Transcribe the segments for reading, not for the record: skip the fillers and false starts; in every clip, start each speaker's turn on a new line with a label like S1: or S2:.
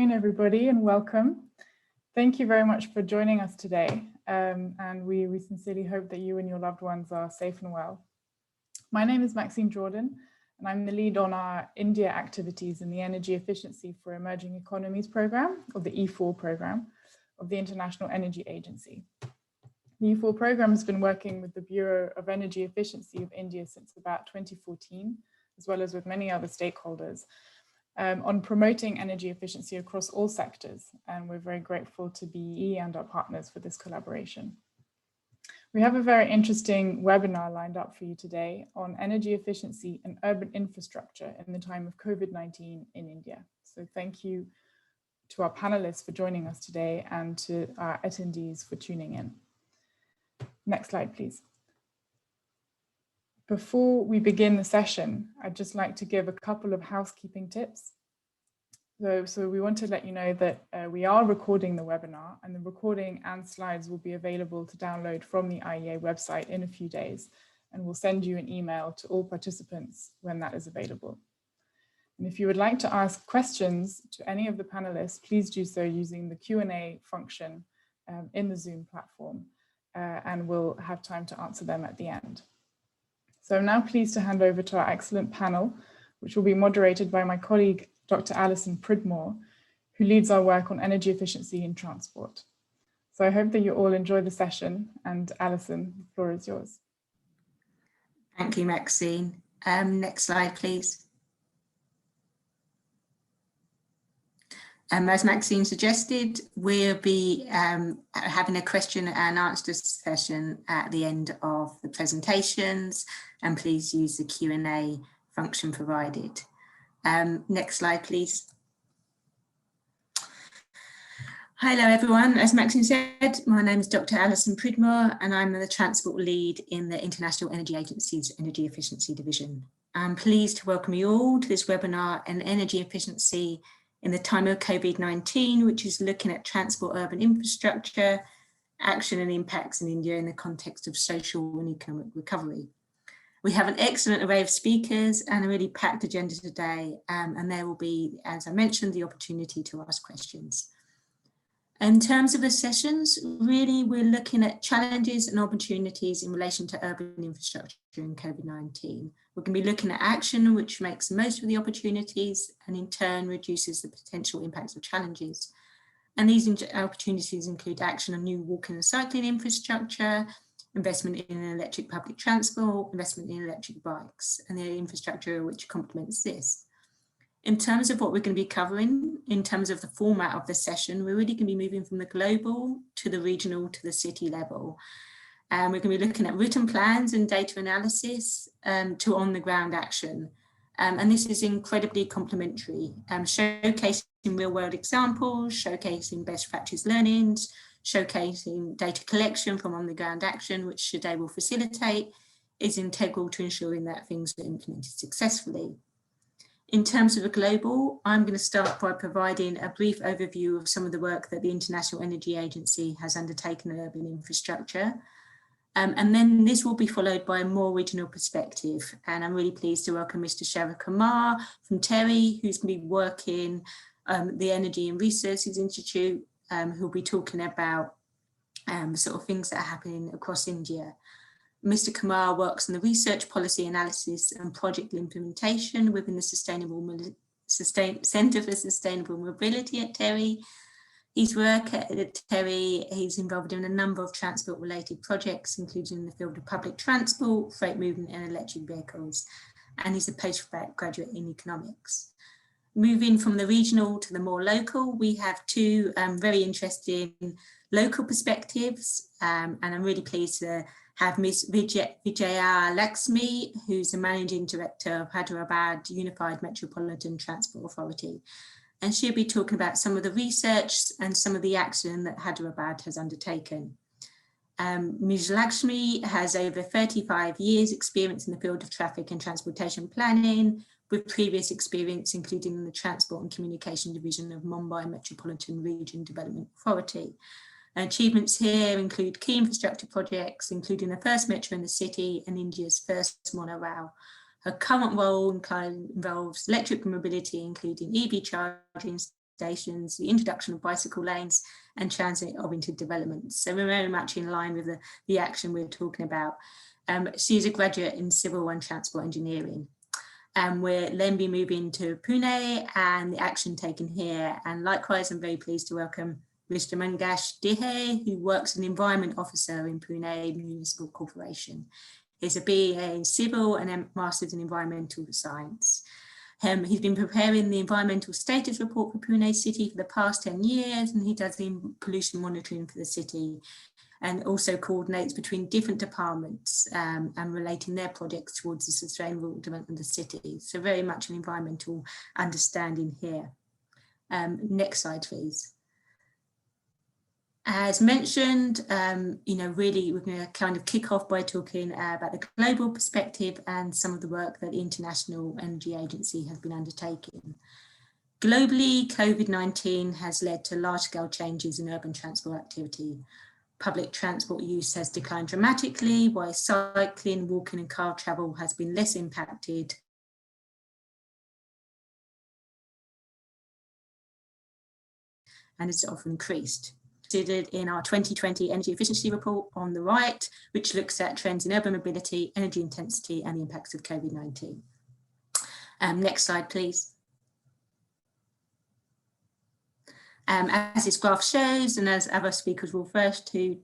S1: Everybody, and welcome. Thank you very much for joining us today, and we sincerely hope that you and your loved ones are safe and well. My name is Maxine Jordan, and I'm the lead on our India activities in the Energy Efficiency for Emerging Economies program, or the E4 program, of the International Energy Agency. The E4 program has been working with the Bureau of Energy Efficiency of India since about 2014, as well as with many other stakeholders, on promoting energy efficiency across all sectors, and we're very grateful to BEE and our partners for this collaboration. We have a very interesting webinar lined up for you today on energy efficiency and urban infrastructure in the time of COVID-19 in India. So thank you to our panelists for joining us today and to our attendees for tuning in. Next slide, please. Before we begin the session, I'd just like to give a couple of housekeeping tips. So we want to let you know that we are recording the webinar, and the recording and slides will be available to download from the IEA website in a few days, and we'll send you an email to all participants when that is available. And if you would like to ask questions to any of the panelists, please do so using the Q&A function in the Zoom platform, and we'll have time to answer them at the end. So I'm now pleased to hand over to our excellent panel, which will be moderated by my colleague, Dr. Alison Pridmore, who leads our work on energy efficiency in transport. So I hope that you all enjoy the session, and Alison, the floor is yours.
S2: Thank you, Maxine. Next slide, please. As Maxine suggested, we'll be having a question and answer session at the end of the presentations, and please use the Q&A function provided. Next slide, please. Hello, everyone. As Maxine said, my name is Dr. Alison Pridmore, and I'm the Transport Lead in the International Energy Agency's Energy Efficiency Division. I'm pleased to welcome you all to this webinar on energy efficiency in the time of COVID-19, which is looking at transport urban infrastructure, action and impacts in India in the context of social and economic recovery. We have an excellent array of speakers and a really packed agenda today, and there will be, as I mentioned, the opportunity to ask questions. In terms of the sessions, really we're looking at challenges and opportunities in relation to urban infrastructure in COVID-19. We're going to be looking at action, which makes the most of the opportunities and in turn reduces the potential impacts of challenges. And these opportunities include action on new walking and cycling infrastructure, investment in electric public transport, investment in electric bikes, and the infrastructure which complements this. In terms of what we're going to be covering, in terms of the format of the session, we're really going to be moving from the global to the regional to the city level. We're going to be looking at written plans and data analysis to on-the-ground action. And this is incredibly complementary, showcasing real-world examples, showcasing best practice learnings, showcasing data collection from on-the-ground action, which today will facilitate, is integral to ensuring that things are implemented successfully. In terms of the global, I'm going to start by providing a brief overview of some of the work that the International Energy Agency has undertaken in urban infrastructure. And then this will be followed by a more regional perspective. And I'm really pleased to welcome Mr. Sharad Kumar from TERI, who's going to be working the Energy and Resources Institute, who'll be talking about sort of things that are happening across India. Mr. Kumar works on the research, policy analysis and project implementation within the Centre for Sustainable Mobility at TERI. His work at TERI, he's involved in a number of transport related projects, including in the field of public transport, freight movement and electric vehicles. And he's a postgraduate in economics. Moving from the regional to the more local, we have two very interesting local perspectives. And I'm really pleased to have Ms. Vijaya Lakshmi, who's the Managing Director of Hyderabad Unified Metropolitan Transport Authority. And she'll be talking about some of the research and some of the action that Hyderabad has undertaken. Ms. Lakshmi has over 35 years experience in the field of traffic and transportation planning, with previous experience including in the Transport and Communication Division of Mumbai Metropolitan Region Development Authority. Achievements here include key infrastructure projects, including the first metro in the city and India's first monorail. Her current role involves electric mobility, including EV charging stations, the introduction of bicycle lanes and transit-oriented developments. So we're very much in line with the action we're talking about. She is a graduate in civil and transport engineering. We'll then be moving to Pune and the action taken here. And likewise, I'm very pleased to welcome Mr. Mangesh Dehe, who works as an environment officer in Pune Municipal Corporation. He's a BA in civil and a master's in environmental science. He's been preparing the environmental status report for Pune City for the past 10 years, and he does the pollution monitoring for the city, and also coordinates between different departments and relating their projects towards the sustainable development of the city. So very much an environmental understanding here. Next slide, please. As mentioned, really we're going to kind of kick off by talking about the global perspective and some of the work that the International Energy Agency has been undertaking. Globally, COVID-19 has led to large-scale changes in urban transport activity. Public transport use has declined dramatically, while cycling, walking and car travel has been less impacted. And it's often increased. Considered in our 2020 energy efficiency report on the right, which looks at trends in urban mobility, energy intensity and the impacts of COVID-19. Next slide, please. As this graph shows, and as other speakers will refer to,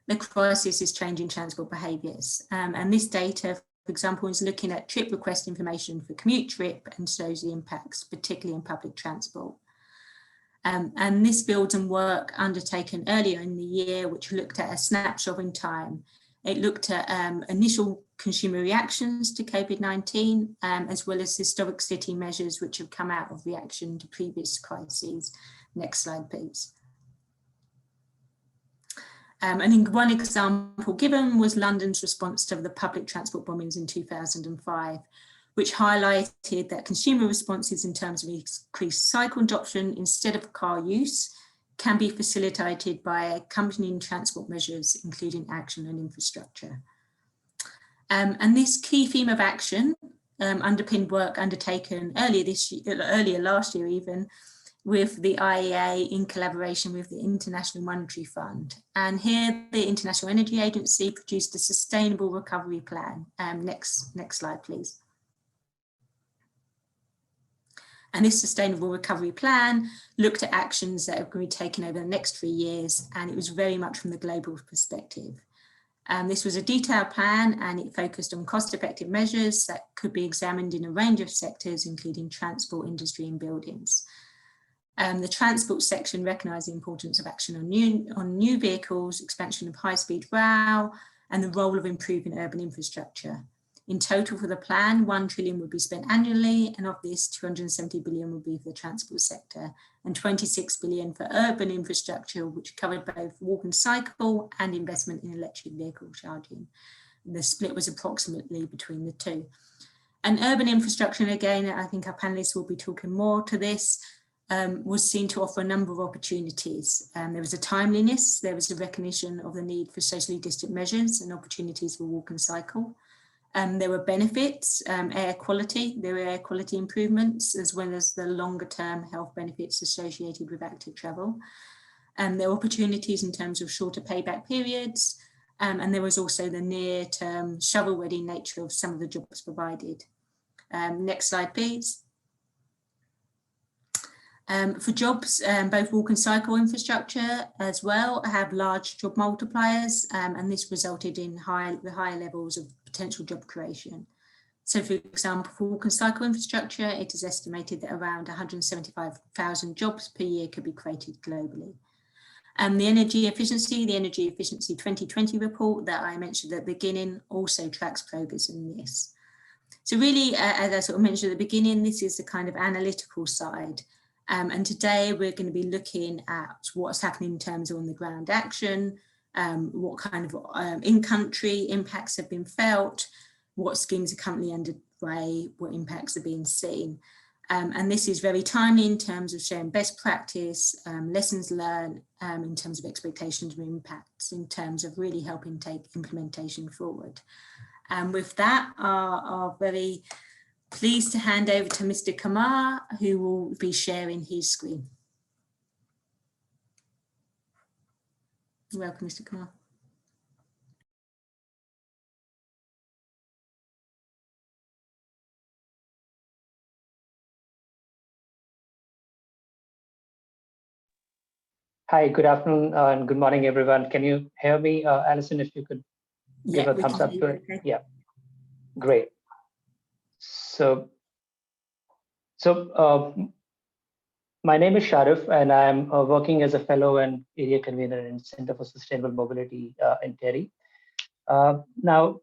S2: the crisis is changing transport behaviours. And this data, for example, is looking at trip request information for commute trip and shows the impacts, particularly in public transport. And this builds on work undertaken earlier in the year, which looked at a snapshot in time. It looked at initial consumer reactions to COVID-19, as well as historic city measures which have come out of reaction to previous crises. Next slide, please. And one example given was London's response to the public transport bombings in 2005, which highlighted that consumer responses in terms of increased cycle adoption instead of car use can be facilitated by accompanying transport measures, including action and infrastructure. And this key theme of action underpinned work undertaken earlier last year even, with the IEA in collaboration with the International Monetary Fund. And here the International Energy Agency produced a sustainable recovery plan. Next slide, please. And this sustainable recovery plan looked at actions that are going to be taken over the next 3 years, and it was very much from the global perspective. This was a detailed plan, and it focused on cost-effective measures that could be examined in a range of sectors, including transport, industry and buildings. The transport section recognised the importance of action on new vehicles, expansion of high-speed rail, and the role of improving urban infrastructure. In total for the plan, 1 trillion would be spent annually, and of this 270 billion would be for the transport sector and 26 billion for urban infrastructure, which covered both walk and cycle and investment in electric vehicle charging. And the split was approximately between the two. And urban infrastructure, and again, I think our panelists will be talking more to this, was seen to offer a number of opportunities. There was a timeliness, there was a recognition of the need for socially distant measures and opportunities for walk and cycle. There were benefits, there were air quality improvements, as well as the longer term health benefits associated with active travel. There were opportunities in terms of shorter payback periods, and there was also the near term shovel ready nature of some of the jobs provided. Next slide, please. For jobs, both walk and cycle infrastructure as well have large job multipliers, and this resulted in higher levels of potential job creation. So for example, for walk and cycle infrastructure, it is estimated that around 175,000 jobs per year could be created globally. And the Energy Efficiency 2020 report that I mentioned at the beginning also tracks progress in this. So really, as I sort of mentioned at the beginning, this is the kind of analytical side. And today we're going to be looking at what's happening in terms of on the ground action, what kind of in-country impacts have been felt, what schemes are currently underway, what impacts are being seen. And this is very timely in terms of sharing best practice, lessons learned, in terms of expectations and impacts, in terms of really helping take implementation forward. And with that, our very pleased to hand over to Mr. Kamar, who will be sharing his screen. Welcome, Mr. Kamar.
S3: Hi, good afternoon and good morning, everyone. Can you hear me? Alison, if you could give a thumbs up to it. Okay. Yeah, great. So my name is Sharif, and I'm working as a fellow and area convener in Center for Sustainable Mobility in Terry. Now,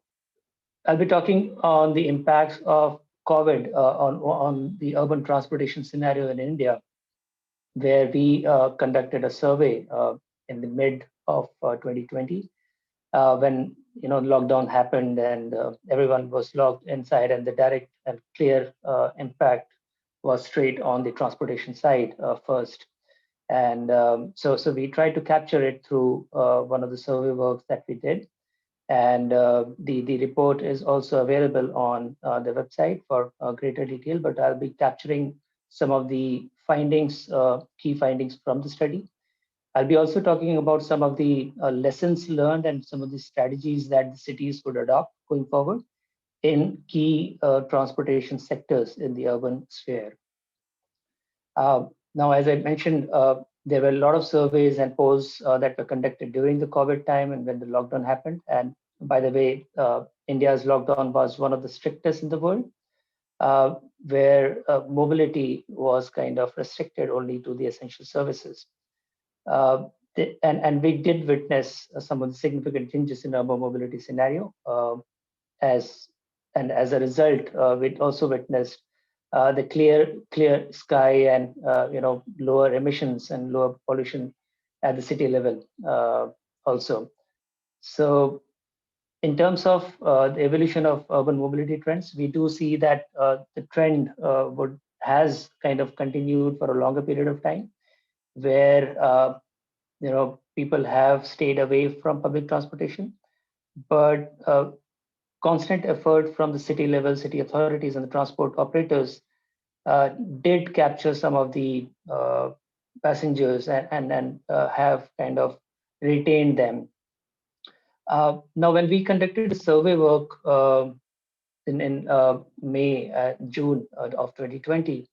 S3: I'll be talking on the impacts of COVID on the urban transportation scenario in India, where we conducted a survey in the mid of 2020 when lockdown happened and everyone was locked inside, and the direct and clear impact was straight on the transportation side first. And so we tried to capture it through one of the survey works that we did. And the report is also available on the website for greater detail, but I'll be capturing some of the findings, key findings from the study. I'll be also talking about some of the lessons learned and some of the strategies that the cities would adopt going forward in key transportation sectors in the urban sphere. Now, as I mentioned, there were a lot of surveys and polls that were conducted during the COVID time and when the lockdown happened. And by the way, India's lockdown was one of the strictest in the world, where mobility was kind of restricted only to the essential services. And we did witness some of the significant changes in urban mobility scenario. As a result, we also witnessed the clear sky and lower emissions and lower pollution at the city level also. So in terms of the evolution of urban mobility trends, we do see that the trend has kind of continued for a longer period of time, where people have stayed away from public transportation, but constant effort from the city level, city authorities and the transport operators did capture some of the passengers and have kind of retained them. Now, when we conducted a survey work in June of 2020,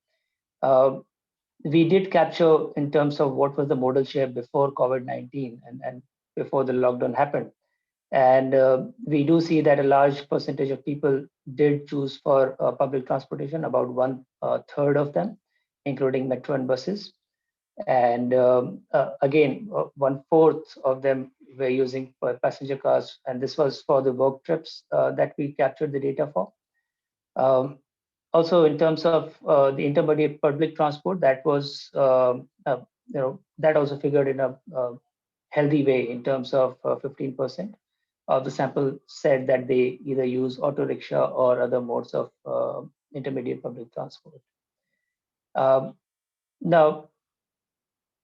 S3: we did capture in terms of what was the modal share before COVID-19 and before the lockdown happened. And we do see that a large percentage of people did choose for public transportation, about 1/3 of them, including metro and buses. And again, 1/4 of them were using passenger cars. And this was for the work trips that we captured the data for. Also, in terms of the intermediate public transport, that was, that also figured in a healthy way in terms of 15% of the sample said that they either use auto rickshaw or other modes of intermediate public transport. Now,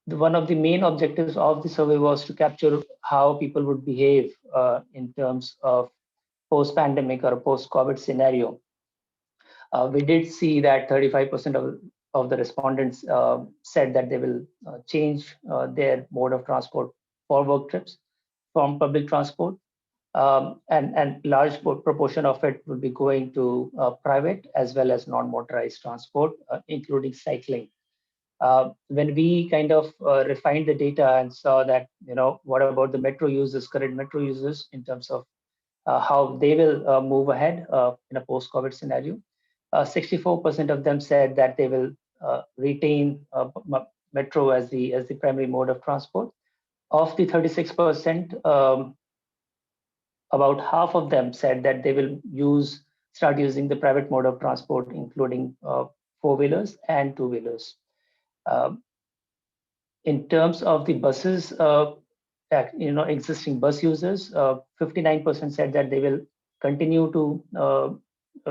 S3: one of the main objectives of the survey was to capture how people would behave in terms of post-pandemic or post-COVID scenario. We did see that 35% of the respondents said that they will change their mode of transport for work trips from public transport. And large proportion of it will be going to private as well as non-motorized transport, including cycling. When we kind of refined the data and saw that, what about the metro users, current metro users, in terms of how they will move ahead in a post-COVID scenario, 64% of them said that they will retain metro as the primary mode of transport. Of the 36%, about half of them said that they will start using the private mode of transport, including four-wheelers and two-wheelers. In terms of the buses, existing bus users, 59% said that they will continue to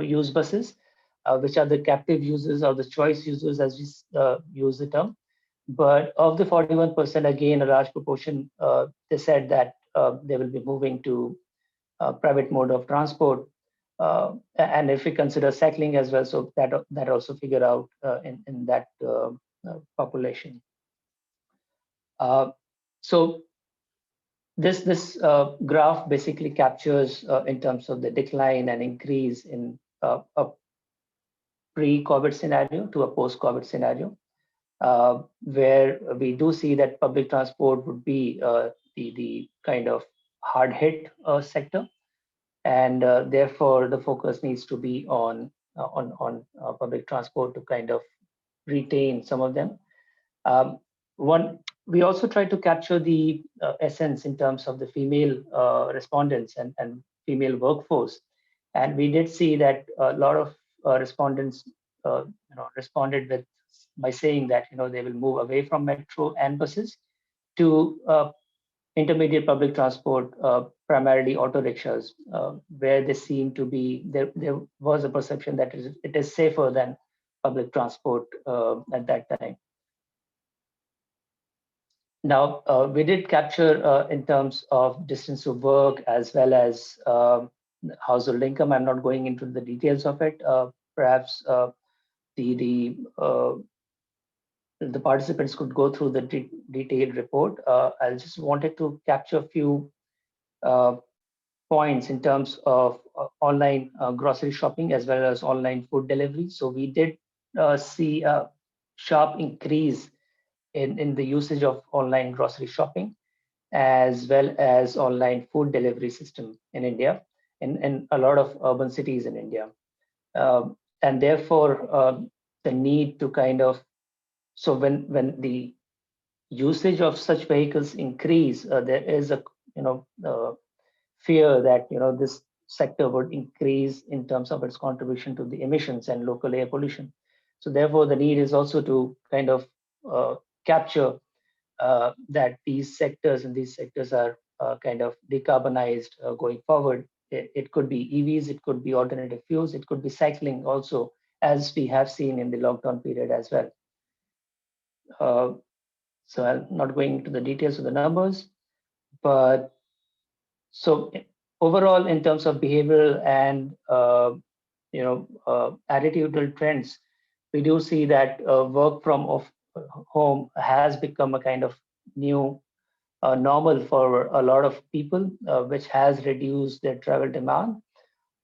S3: use buses, which are the captive users or the choice users, as we use the term. But of the 41%, again, a large proportion, they said that they will be moving to private mode of transport. and if we consider cycling as well, so that also figure out in that population. So this graph basically captures in terms of the decline and increase in a pre-COVID scenario to a post-COVID scenario, where we do see that public transport would be the kind of hard hit sector, and therefore the focus needs to be on public transport to kind of retain some of them. We also try to capture the essence in terms of the female respondents and female workforce, and we did see that a lot of respondents responded by saying that they will move away from metro and buses to intermediate public transport, primarily auto rickshaws, where they seem to be there was a perception that it is safer than public transport at that time. Now, we did capture in terms of distance to work as well as household income. I'm not going into the details of it. Perhaps the participants could go through the detailed report. I just wanted to capture a few points in terms of online grocery shopping as well as online food delivery. So we did see a sharp increase in the usage of online grocery shopping as well as online food delivery system in India, in a lot of urban cities in India. And therefore, the need to kind of, so when the usage of such vehicles increase, there is a fear that this sector would increase in terms of its contribution to the emissions and local air pollution. So therefore, the need is also to kind of capture that these sectors are kind of decarbonized going forward. It could be EVs, it could be alternative fuels, it could be cycling also, as we have seen in the lockdown period as well. So I'm not going into the details of the numbers, but so overall, in terms of behavioral and attitudinal trends, we do see that work from home has become a kind of new normal for a lot of people, which has reduced their travel demand.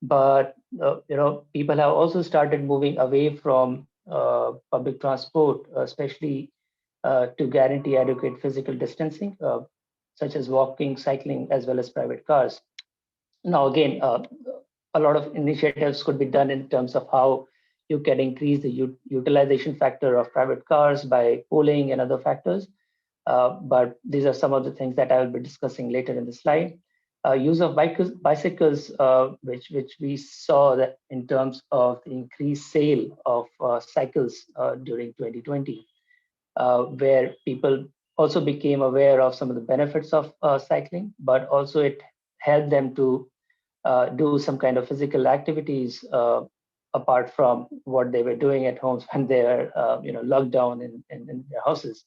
S3: But people have also started moving away from public transport, especially to guarantee adequate physical distancing, such as walking, cycling, as well as private cars. Now, again, a lot of initiatives could be done in terms of how you can increase the utilization factor of private cars by pooling and other factors. But these are some of the things that I will be discussing later in the slide. Use of bicycles, which we saw that in terms of the increased sale of cycles during 2020, where people also became aware of some of the benefits of cycling, but also it helped them to do some kind of physical activities apart from what they were doing at homes when they are locked down in their houses.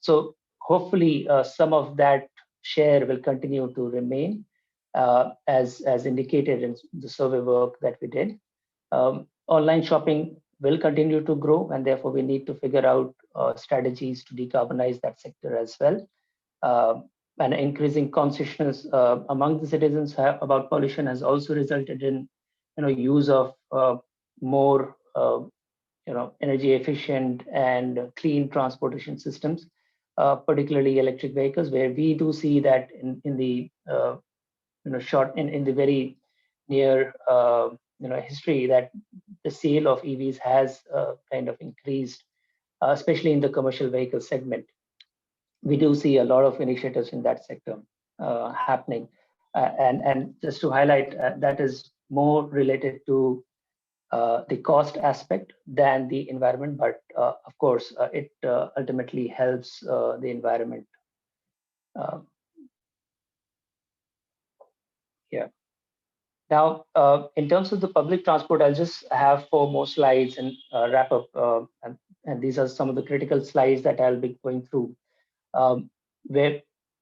S3: So hopefully some of that share will continue to remain as indicated in the survey work that we did. Online shopping will continue to grow, and therefore we need to figure out strategies to decarbonize that sector as well. And increasing consciousness among the citizens about pollution has also resulted in use of more energy efficient and clean transportation systems, particularly electric vehicles, where we do see that in the in the very near history that the sale of EVs has kind of increased, especially in the commercial vehicle segment. We do see a lot of initiatives in that sector happening, and just to highlight, that is more related to the cost aspect than the environment, but of course it ultimately helps the environment. Yeah. Now, in terms of the public transport, I'll just have 4 more slides and wrap up. And these are some of the critical slides that I'll be going through. Where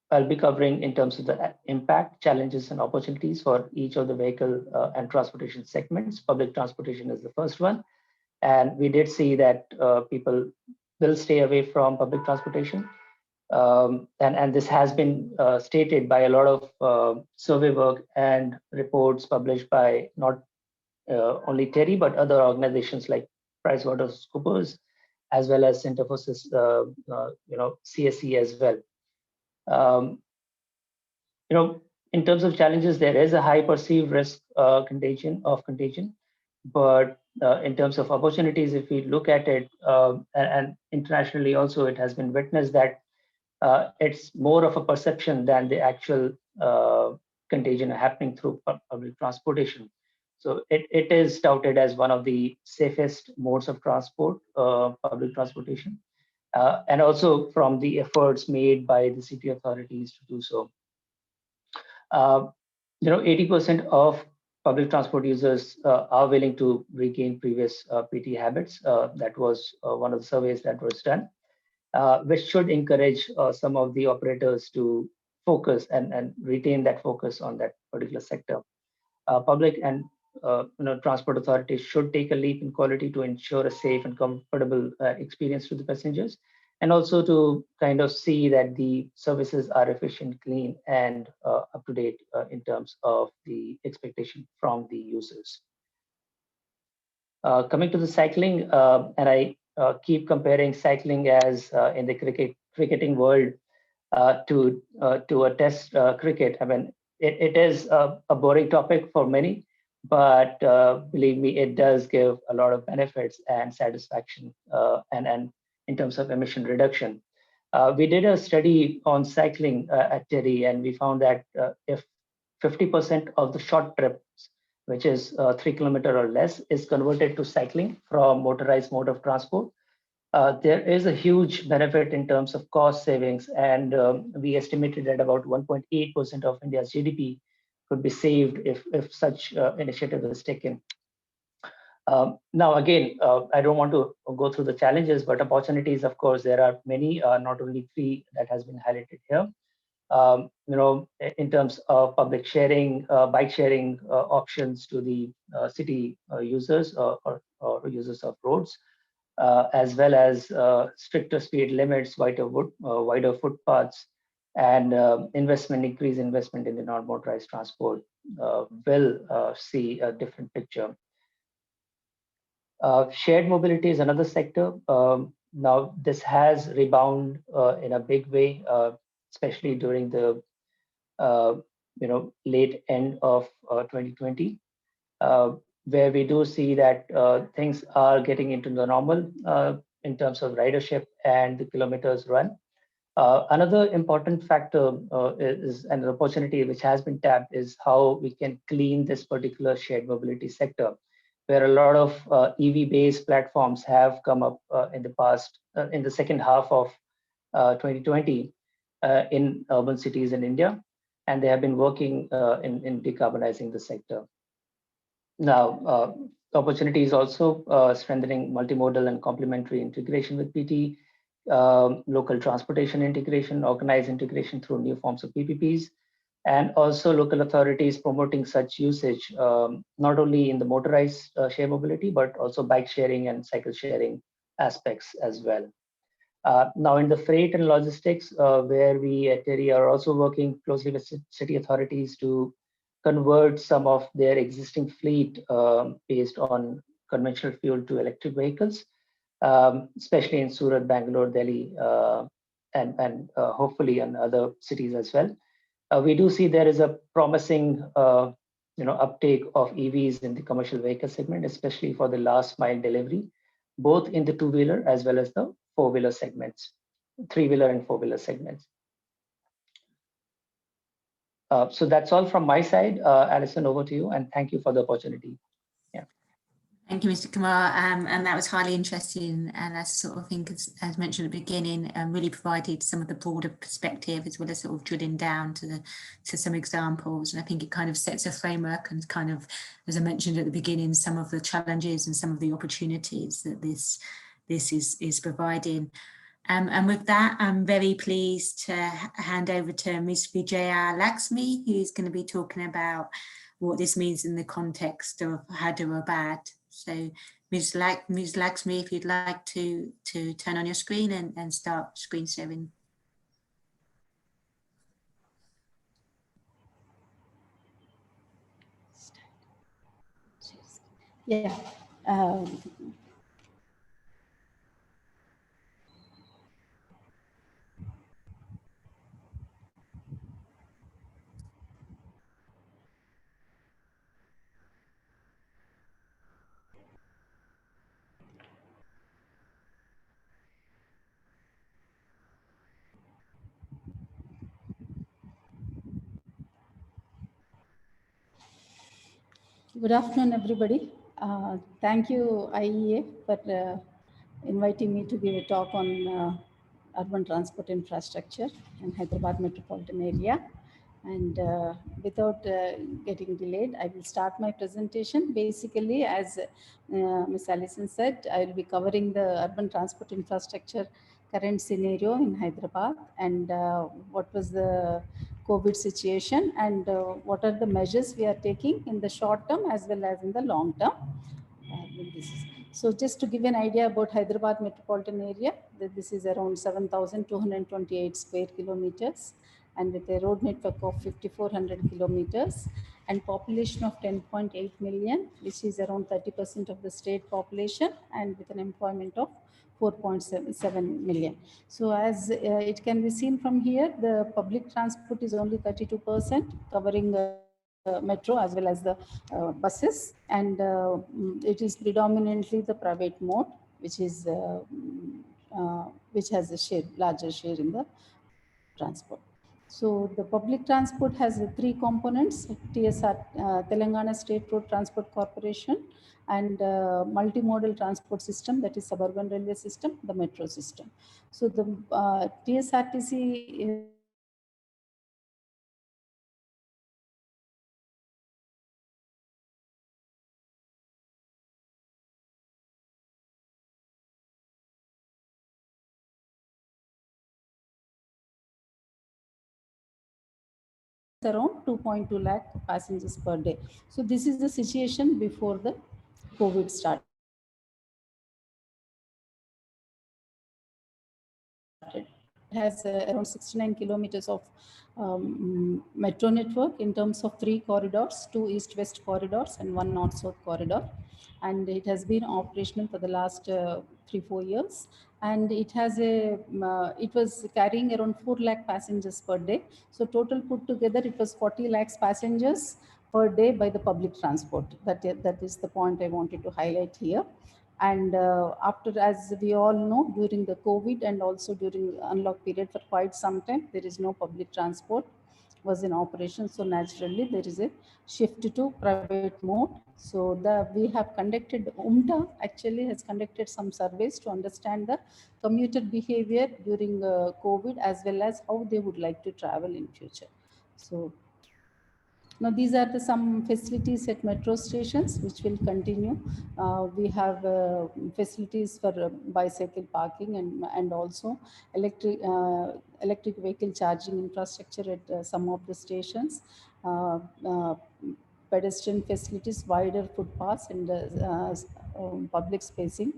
S3: I'll be covering in terms of the impact, challenges, and opportunities for each of the vehicle and transportation segments. Public transportation is the first one. And we did see that people will stay away from public transportation. And this has been stated by a lot of survey work and reports published by not only Terry, but other organizations like PricewaterhouseCoopers, as well as Center for CSE as well. In terms of challenges, there is a high perceived risk contagion, but in terms of opportunities, if we look at it, and internationally also, it has been witnessed that it's more of a perception than the actual contagion happening through public transportation. So it is touted as one of the safest modes of transport, public transportation, and also from the efforts made by the city authorities to do so. 80% of public transport users are willing to regain previous PT habits. That was one of the surveys that was done, which should encourage some of the operators to focus and retain that focus on that particular sector. Public and transport authorities should take a leap in quality to ensure a safe and comfortable experience to the passengers, and also to kind of see that the services are efficient, clean, and up to date in terms of the expectation from the users. Coming to the cycling, and I keep comparing cycling as in the cricketing world to a test cricket. I mean, it is a boring topic for many, but believe me, it does give a lot of benefits and satisfaction, and in terms of emission reduction. We did a study on cycling at Terry, and we found that if 50% of the short trips, which is 3 kilometers or less, is converted to cycling from motorized mode of transport, there is a huge benefit in terms of cost savings, and we estimated that about 1.8% of India's GDP could be saved if such initiative is taken. Now, again, I don't want to go through the challenges, but opportunities, of course, there are many, not only 3 that has been highlighted here. In terms of public sharing, bike sharing options to the city users or users of roads, as well as stricter speed limits, wider footpaths, and increased investment in the non-motorized transport will see a different picture. Shared mobility is another sector. Now, this has rebounded in a big way, especially during the late end of 2020, where we do see that things are getting into the normal in terms of ridership and the kilometers run. Another important factor is an opportunity which has been tapped is how we can clean this particular shared mobility sector, where a lot of EV-based platforms have come up in the past, in the second half of 2020 in urban cities in India, and they have been working in decarbonizing the sector. Now, the opportunity is also strengthening multimodal and complementary integration with PT, local transportation integration, organized integration through new forms of PPPs, and also local authorities promoting such usage, not only in the motorized share mobility, but also bike sharing and cycle sharing aspects as well. Now, in the freight and logistics, where we at Terry are also working closely with city authorities to convert some of their existing fleet based on conventional fuel to electric vehicles, especially in Surat, Bangalore, Delhi, and hopefully in other cities as well. We do see there is a promising uptake of EVs in the commercial vehicle segment, especially for the last mile delivery, both in the 2-wheeler as well as the 4-wheeler segments, 3-wheeler and 4-wheeler segments. So that's all from my side. Alison, over to you, and thank you for the opportunity. Yeah.
S2: Thank you, Mr. Kumar, and that was highly interesting, and that's sort of thing, as mentioned at the beginning, really provided some of the broader perspective as well as sort of drilling down to some examples, and I think it kind of sets a framework and kind of, as I mentioned at the beginning, some of the challenges and some of the opportunities that this is providing. And with that, I'm very pleased to hand over to Ms. Vijaya Lakshmi, who's going to be talking about what this means in the context of Hyderabad. So Ms. Lakshmi, if you'd like to turn on your screen and start screen sharing.
S4: Yeah. Good afternoon, everybody. Thank you, IEA, for inviting me to give a talk on urban transport infrastructure in Hyderabad metropolitan area. And without getting delayed, I will start my presentation. Basically, as Ms. Allison said, I will be covering the urban transport infrastructure current scenario in Hyderabad and what was the COVID situation and what are the measures we are taking in the short term as well as in the long term. So just to give an idea about Hyderabad metropolitan area, this is around 7,228 square kilometers and with a road network of 5,400 kilometers and population of 10.8 million, which is around 30% of the state population and with an employment of 4.7 million. So as it can be seen from here, the public transport is only 32%, covering metro as well as the buses, and it is predominantly the private mode, which is which has a larger share in the transport. So the public transport has three components: TSR, Telangana State Road Transport Corporation, and multimodal transport system, that is suburban railway system, the metro system. So the TSRTC around 2.2 lakh passengers per day. So this is the situation before the COVID started. It has around 69 kilometers of metro network in terms of 3 corridors, 2 east-west corridors and 1 north-south corridor. And it has been operational for the last 3-4 years. And it has it was carrying around 4 lakh passengers per day. So total put together, it was 40 lakhs passengers per day by the public transport. That is the point I wanted to highlight here. And after, as we all know, during the COVID and also during unlock period for quite some time, there is no public transport was in operation. So naturally, there is a shift to private mode. So we have conducted, UMTA actually has conducted some surveys to understand the commuter behavior during COVID as well as how they would like to travel in future. So now, these are some facilities at metro stations which will continue. We have facilities for bicycle parking and also electric vehicle charging infrastructure at some of the stations. Pedestrian facilities, wider footpaths and public spacing,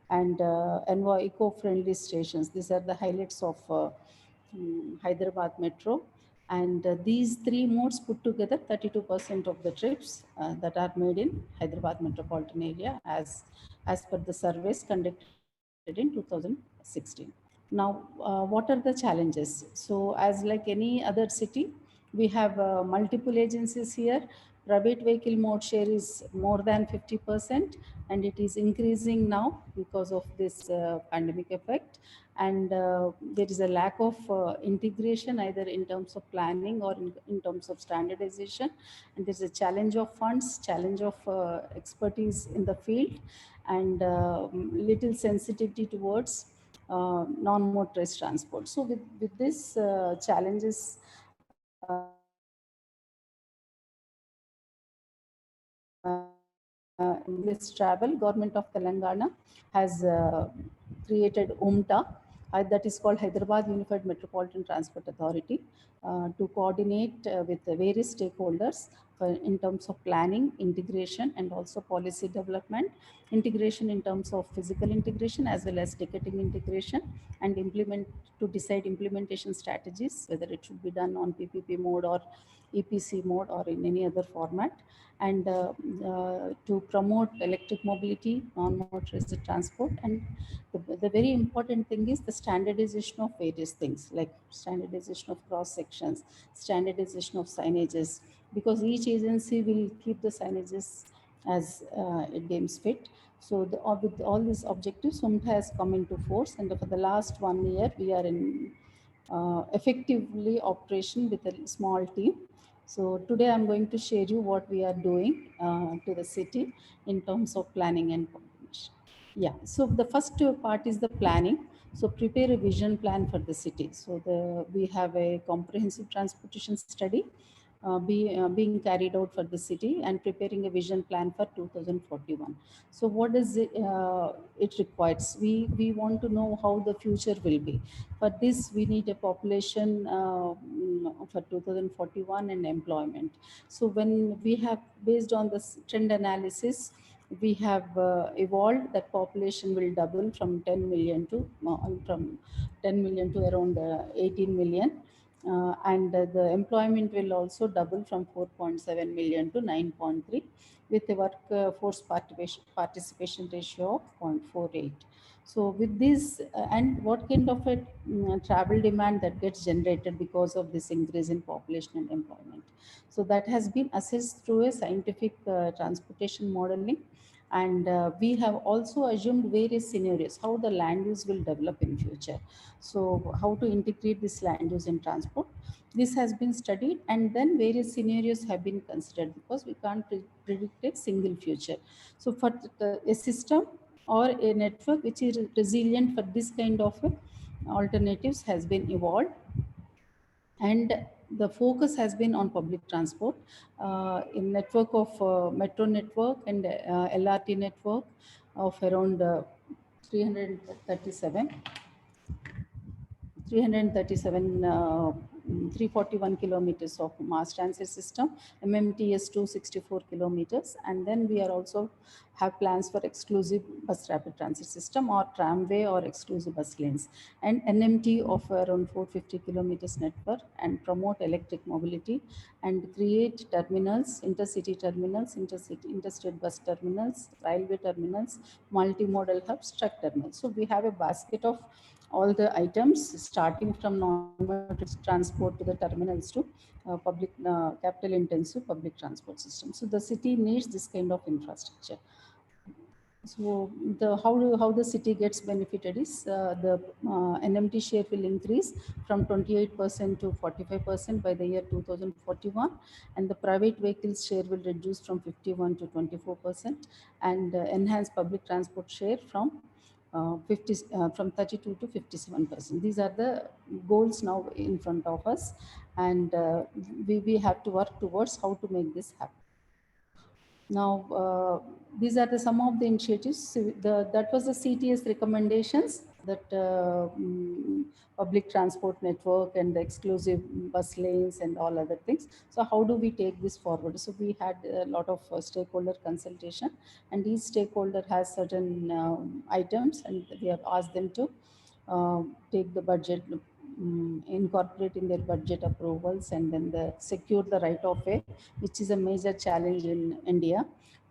S4: and eco-friendly stations. These are the highlights of Hyderabad Metro. And these three modes put together 32% of the trips that are made in Hyderabad metropolitan area as per the surveys conducted in 2016. Now, what are the challenges? So as like any other city, we have multiple agencies here. Private vehicle mode share is more than 50% and it is increasing now because of this pandemic effect. And there is a lack of integration either in terms of planning or in terms of standardization. And there's a challenge of funds, challenge of expertise in the field, and little sensitivity towards non-motorized transport. So with this challenges in this travel, Government of Telangana has created UMTA, that is called Hyderabad Unified Metropolitan Transport Authority, to coordinate with the various stakeholders in terms of planning, integration, and also policy development, integration in terms of physical integration as well as ticketing integration, and to decide implementation strategies, whether it should be done on PPP mode or EPC mode or in any other format, and to promote electric mobility, non-motorized transport. And the very important thing is the standardization of various things, like standardization of cross sections, standardization of signages, because each agency will keep the signages as it deems fit. So with all these objectives, SUMT has come into force, and for the last 1 year, we are in effectively operation with a small team. So today I'm going to share you what we are doing to the city in terms of planning and coordination. Yeah, so the first part is the planning. So prepare a vision plan for the city. So we have a comprehensive transportation study being carried out for the city, and preparing a vision plan for 2041. So what does it requires? We want to know how the future will be. For this, we need a population for 2041 and employment. So when we have, based on this trend analysis, we have evolved that population will double from 10 million to around 18 million. And the employment will also double from 4.7 million to 9.3, with a workforce participation ratio of 0.48. So with this, and what kind of a travel demand that gets generated because of this increase in population and employment. So that has been assessed through a scientific transportation modeling. And we have also assumed various scenarios, how the land use will develop in future. So how to integrate this land use in transport. This has been studied, and then various scenarios have been considered, because we can't predict a single future. So for a system or a network which is resilient for this kind of alternatives has been evolved. And the focus has been on public transport in network of metro network and LRT network of around 337 341 kilometers of mass transit system, MMTS 264 kilometers, and then we are also have plans for exclusive bus rapid transit system or tramway or exclusive bus lanes, and NMT of around 450 kilometers network, and promote electric mobility and create terminals, intercity terminals, interstate bus terminals, railway terminals, multimodal hubs, truck terminals. So we have a basket of all the items, starting from non-motorized transport to the terminals to public capital intensive public transport system. So the city needs this kind of infrastructure. So how the city gets benefited is the NMT share will increase from 28% to 45% by the year 2041, and the private vehicles share will reduce from 51 to 24%, and enhance public transport share from 32 to 57%. These are the goals now in front of us, and we have to work towards how to make this happen. Now, these are some of the initiatives. That was the CTS recommendations, that public transport network and the exclusive bus lanes and all other things. So how do we take this forward? So we had a lot of stakeholder consultation, and each stakeholder has certain items, and we have asked them to take the budget, incorporate in their budget approvals, and then secure the right of way, which is a major challenge in India,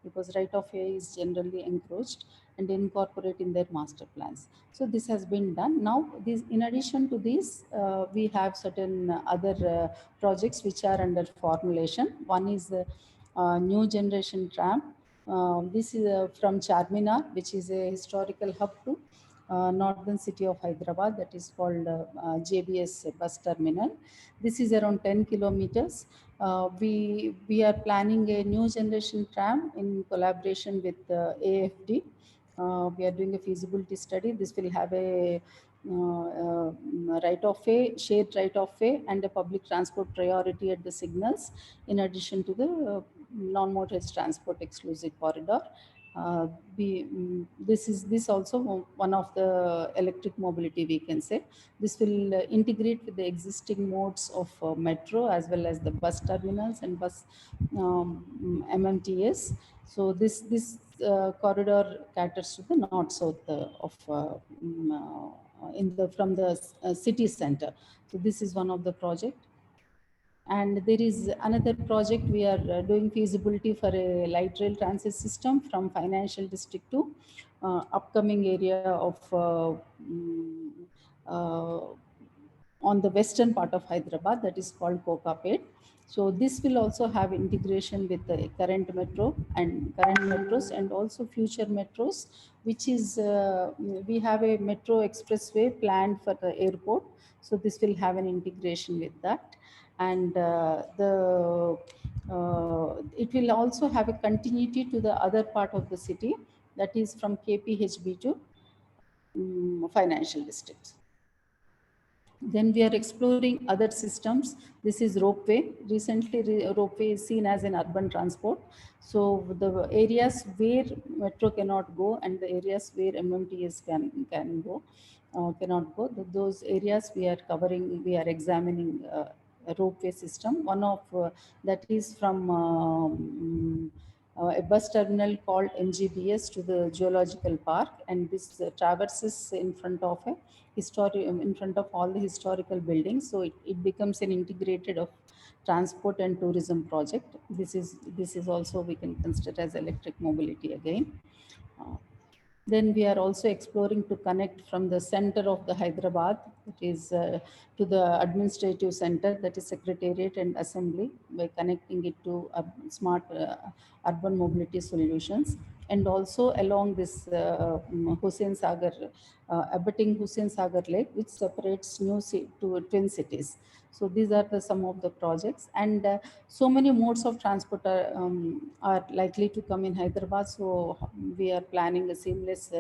S4: because right of way is generally encroached, and incorporate in their master plans. So this has been done. Now, in addition to this, we have certain other projects which are under formulation. One is the new generation tram. This is from Charminar, which is a historical hub to northern city of Hyderabad, that is called JBS bus terminal. This is around 10 kilometers. We are planning a new generation tram in collaboration with AFD. We are doing a feasibility study. This will have a right of way, shared right of way, and a public transport priority at the signals, in addition to the non-motorized transport exclusive corridor. This also one of the electric mobility, we can say. This will integrate with the existing modes of metro as well as the bus terminals and bus MMTS. So this corridor caters to the north-south from the city center. So this is one of the project. And there is another project we are doing feasibility for a light rail transit system from financial district to upcoming area of on the western part of Hyderabad, that is called Kokapet. So this will also have integration with the current metro and current metros and also future metros, which is we have a metro expressway planned for the airport. So this will have an integration with that. And it will also have a continuity to the other part of the city, that is from KPHB to financial districts. Then we are exploring other systems. This is Ropeway. Recently, Ropeway is seen as an urban transport. So the areas where metro cannot go and the areas where MMTS can go, cannot go. Those areas we are covering, we are examining a Ropeway system. One of that is from a bus terminal called MGBS to the Geological Park, and this traverses in front of a in front of all the historical buildings. So it becomes an integrated of transport and tourism project. This is also we can consider as electric mobility again. Then we are also exploring to connect from the center of the Hyderabad, that is to the administrative center, that is Secretariat and Assembly, by connecting it to smart urban mobility solutions. And also along this Hussain Sagar, abutting Hussain Sagar Lake, which separates two twin cities. So these are some of the projects, and so many modes of transport are likely to come in Hyderabad. So we are planning a seamless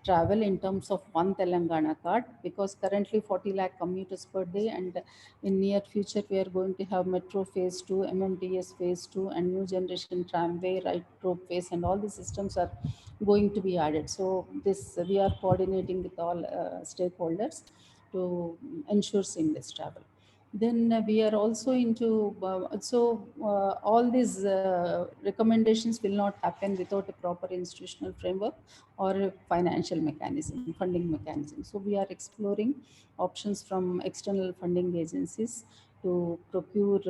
S4: travel in terms of one Telangana card, because currently 40 lakh commuters per day, and in near future we are going to have metro phase 2, MMTS phase 2, and new generation tramway, right, ropeways, and all the systems are going to be added. So this we are coordinating with all stakeholders to ensure seamless travel. Then we are also into all these recommendations will not happen without a proper institutional framework or a financial mechanism, funding mechanism. So we are exploring options from external funding agencies to procure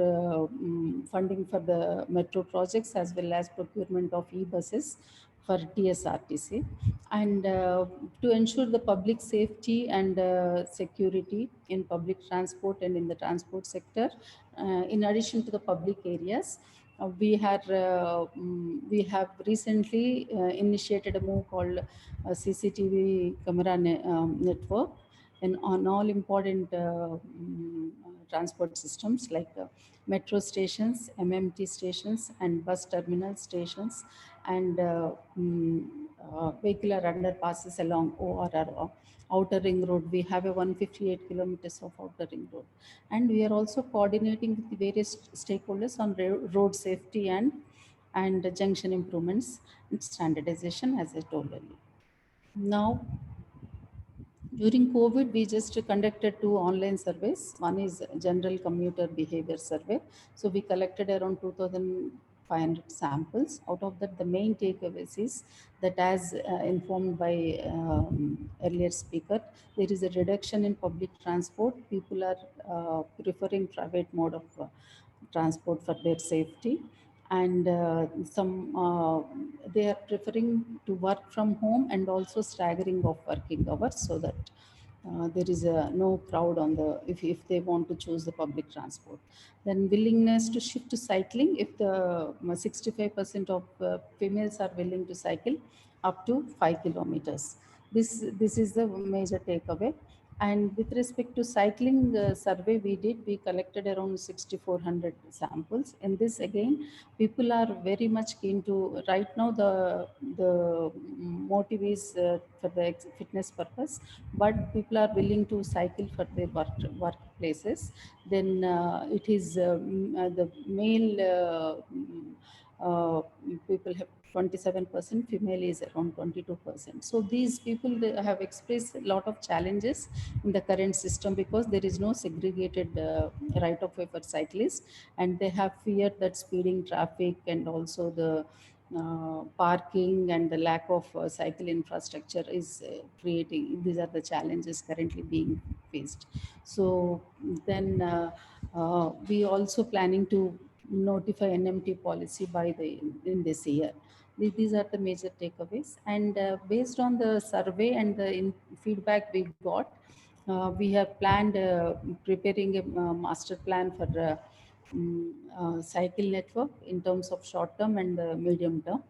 S4: funding for the metro projects, as well as procurement of e-buses for TSRTC, and to ensure the public safety and security in public transport and in the transport sector. In addition to the public areas, we have recently initiated a move called CCTV camera network, and on all important transport systems like metro stations, MMT stations, and bus terminal stations, and vehicular underpasses along ORR, outer ring road. We have a 158 kilometers of outer ring road, and we are also coordinating with the various stakeholders on road safety and junction improvements and standardization, as I told earlier. Now, during COVID, we just conducted 2 online surveys. One is general commuter behavior survey. So we collected around 2,500 samples. Out of that, the main takeaways is that, as informed by earlier speaker, there is a reduction in public transport. People are preferring private mode of transport for their safety, and they are preferring to work from home and also staggering of working hours, so that there is no crowd on the if they want to choose the public transport. Then willingness to shift to cycling, if the 65% of females are willing to cycle up to 5 kilometers. This is the major takeaway. And with respect to cycling survey we collected around 6,400 samples. In this, again, people are very much keen to, right now the motive is for the fitness purpose, but people are willing to cycle for their workplaces. Then it is the male people have 27%, female is around 22%. So these people, they have expressed a lot of challenges in the current system because there is no segregated right of way for cyclists, and they have fear that speeding traffic and also the parking and the lack of cycle infrastructure is creating, these are the challenges currently being faced. So then we also planning to notify NMT policy by in this year. These are the major takeaways, and based on the survey and the feedback we got, we have planned preparing a master plan for cycle network in terms of short term and medium term.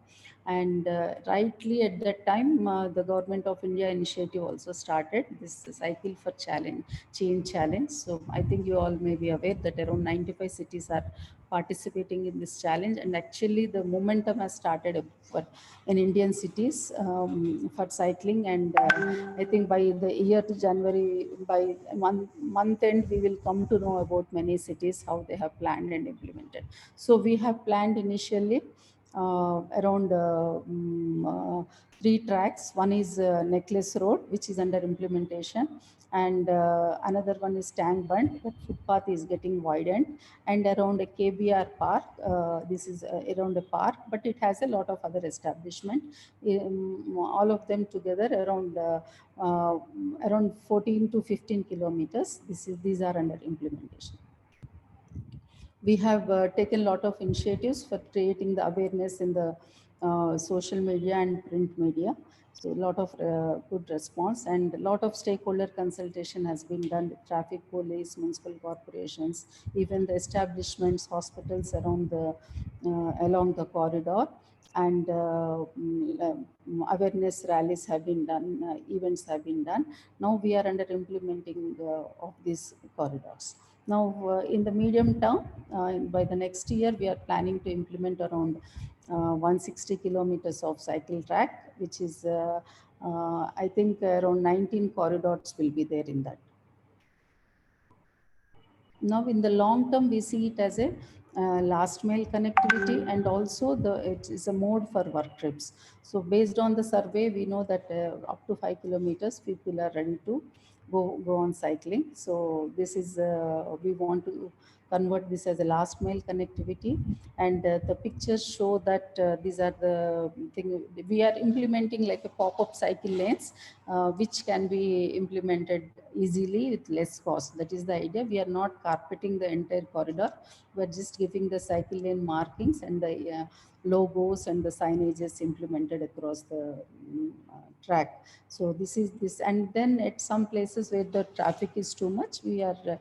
S4: And rightly at that time, the Government of India initiative also started this cycle for change challenge. So I think you all may be aware that around 95 cities are participating in this challenge, and actually the momentum has started for in Indian cities for cycling. And I think by the year to January, by month end, we will come to know about many cities how they have planned and implemented. So we have planned initially around 3 tracks. One is Necklace Road, which is under implementation, and another one is Tank Bund, that footpath is getting widened, and around a KBR Park. This is around a park, but it has a lot of other establishment. All of them together around 14 to 15 kilometers. These are under implementation. We have taken a lot of initiatives for creating the awareness in the social media and print media. So a lot of good response, and a lot of stakeholder consultation has been done with traffic police, municipal corporations, even the establishments, hospitals around the along the corridor. And awareness rallies have been done, events have been done. Now we are under implementing of these corridors. Now, in the medium term, by the next year, we are planning to implement around 160 kilometers of cycle track, which is, I think, around 19 corridors will be there in that. Now, in the long term, we see it as a last mile connectivity, and also it is a mode for work trips. So based on the survey, we know that up to 5 kilometers, people are ready to go on cycling. So this is, we want to convert this as a last mile connectivity. And the pictures show that these are the thing. We are implementing like a pop-up cycle lanes, which can be implemented easily with less cost. That is the idea. We are not carpeting the entire corridor. We are just giving the cycle lane markings and the logos and the signages implemented across the track. So this is this. And then at some places where the traffic is too much, we are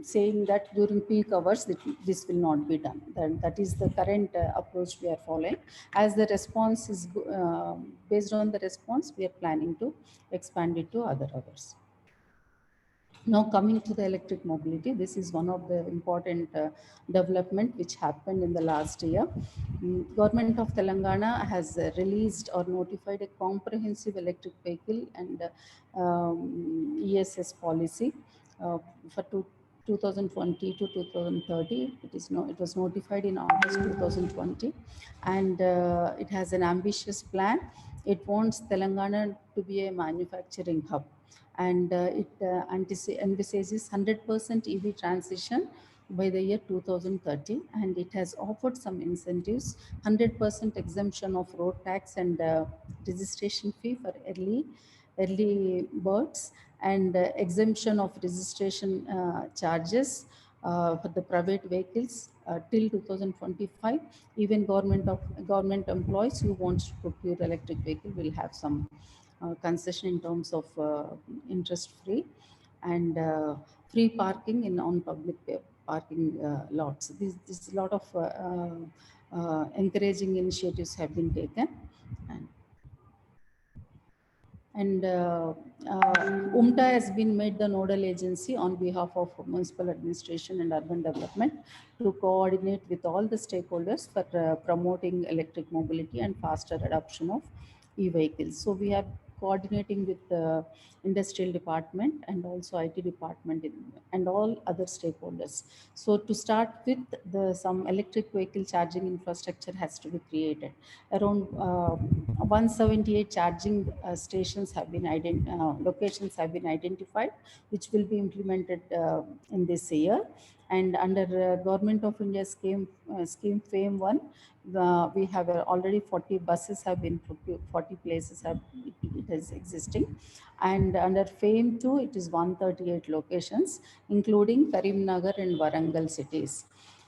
S4: saying that during peak hours this will not be done. That is the current approach we are following. As the response is based on the response, we are planning to expand it to other hours. Now coming to the electric mobility, this is one of the important development which happened in the last year. Government of Telangana has released or notified a comprehensive electric vehicle and ESS policy for 2020 to 2030. It was notified in August 2020, and it has an ambitious plan. It wants Telangana to be a manufacturing hub, and it envisages 100% EV transition by the year 2030, and it has offered some incentives: 100% exemption of road tax and registration fee for early birds, and exemption of registration charges for the private vehicles till 2025. Even government employees who wants to procure electric vehicle will have some concession in terms of interest free, and free parking in non-public parking lots. This lot of encouraging initiatives have been taken. And UMTA has been made the nodal agency on behalf of municipal administration and urban development to coordinate with all the stakeholders for promoting electric mobility and faster adoption of e-vehicles. So we have coordinating with the industrial department and also IT department and all other stakeholders. So to start with, some electric vehicle charging infrastructure has to be created. Around 178 charging stations have been locations have been identified, which will be implemented in this year. And under Government of India scheme FAME 1, we have already 40 buses have been procured, 40 places have it is existing. And under FAME 2, it is 138 locations, including Karimnagar and Warangal cities.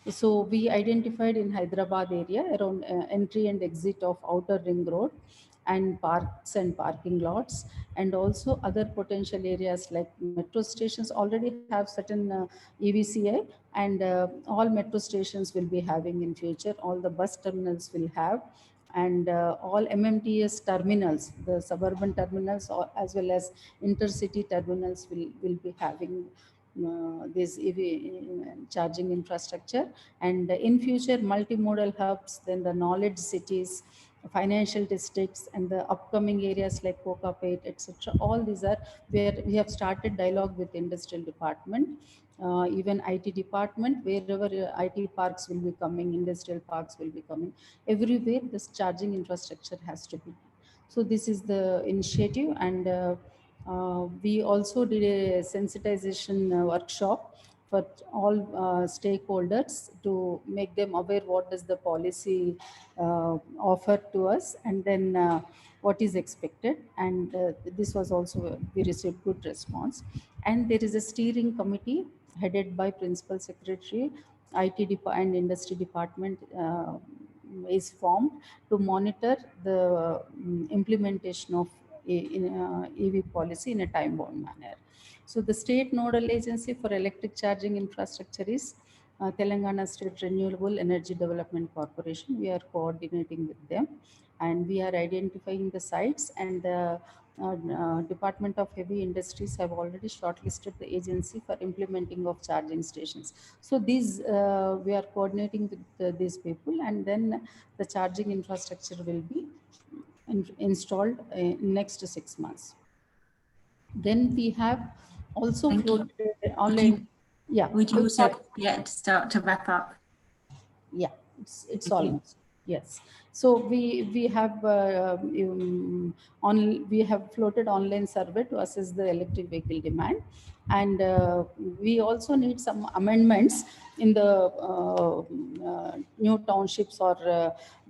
S4: So we identified in Hyderabad area around entry and exit of outer ring road and parks and parking lots, and also other potential areas like metro stations already have certain EVCA, and all metro stations will be having in future, all the bus terminals will have, and all MMTS terminals, the suburban terminals as well as intercity terminals will be having this EV charging infrastructure. And in future, multimodal hubs, then the knowledge cities, financial districts, and the upcoming areas like Kokapet, etc. All these are where we have started dialogue with industrial department, even IT department, wherever IT parks will be coming, industrial parks will be coming. Everywhere this charging infrastructure has to be. So this is the initiative, and we also did a sensitization workshop for all stakeholders to make them aware what does the policy offer to us, and then what is expected. And this was also, we received good response. And there is a steering committee headed by Principal Secretary, and Industry Department is formed to monitor the implementation of EV policy in a time-bound manner. So the state nodal agency for electric charging infrastructure is Telangana State Renewable Energy Development Corporation. We are coordinating with them, and we are identifying the sites, and the Department of Heavy Industries have already shortlisted the agency for implementing of charging stations. So these we are coordinating with these people, and then the charging infrastructure will be installed in next 6 months. Then we have also floated online.
S2: Would you also start to wrap up?
S4: Yeah, it's almost. Yes. So we have we have floated online survey to assess the electric vehicle demand, and we also need some amendments in the new townships or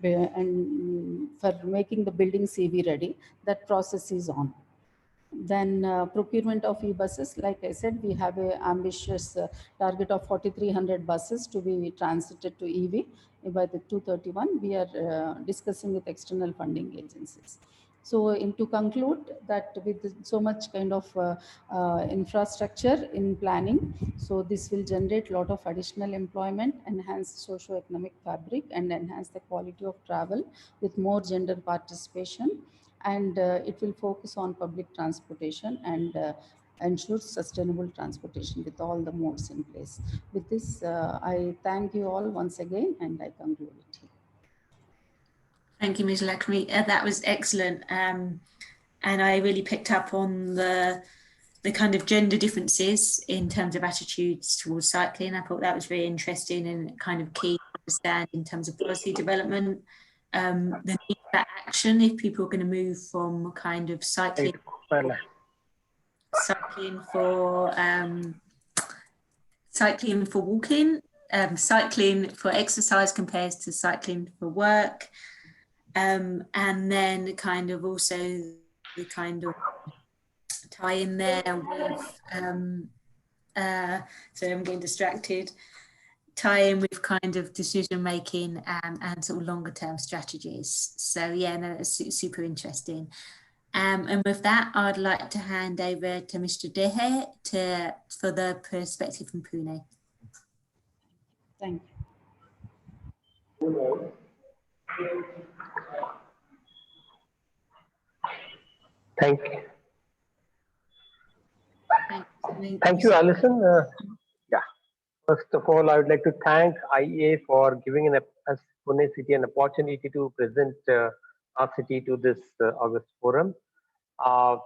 S4: and for making the building CV ready. That process is on. Then procurement of e-buses, like I said, we have an ambitious target of 4,300 buses to be transited to EV by the 2031. We are discussing with external funding agencies. So to conclude that with so much kind of infrastructure in planning, so this will generate a lot of additional employment, enhance socio-economic fabric, and enhance the quality of travel with more gender participation. And it will focus on public transportation and ensure sustainable transportation with all the modes in place. With this, I thank you all once again, and I conclude it here.
S2: Thank you, Ms. Lakshmi. That was excellent. And I really picked up on the kind of gender differences in terms of attitudes towards cycling. I thought that was very interesting and kind of key to understand in terms of policy development. The need for action if people are going to move from kind of cycling for walking, cycling for exercise compared to cycling for work, and then kind of also the kind of tie in there with so I'm getting distracted. Tie in with kind of decision making and sort of longer term strategies. So yeah, no, it's super interesting. And with that, I'd like to hand over to Mr. Dehe for the perspective from Pune.
S4: Thank
S5: you. Thank you, Alison. First of all, I would like to thank IEA for giving us Pune City an opportunity to present our city to this August forum. Uh,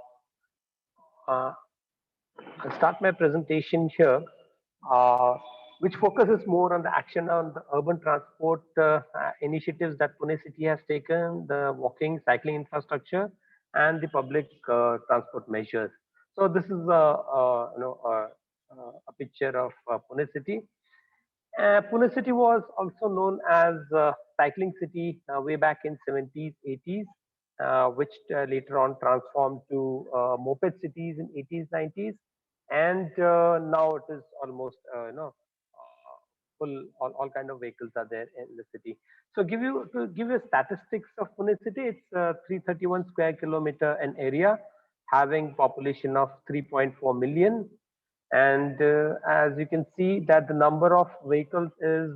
S5: I'll start my presentation here, which focuses more on the action on the urban transport initiatives that Pune city has taken, the walking, cycling infrastructure, and the public transport measures. So this is a picture of Pune city. Pune city was also known as cycling city way back in 70s, 80s, which later on transformed to moped cities in 80s, 90s, and now it is almost full. All kind of vehicles are there in the city. So give you statistics of Pune city, it's 331 square kilometer an area, having population of 3.4 million. And as you can see that the number of vehicles is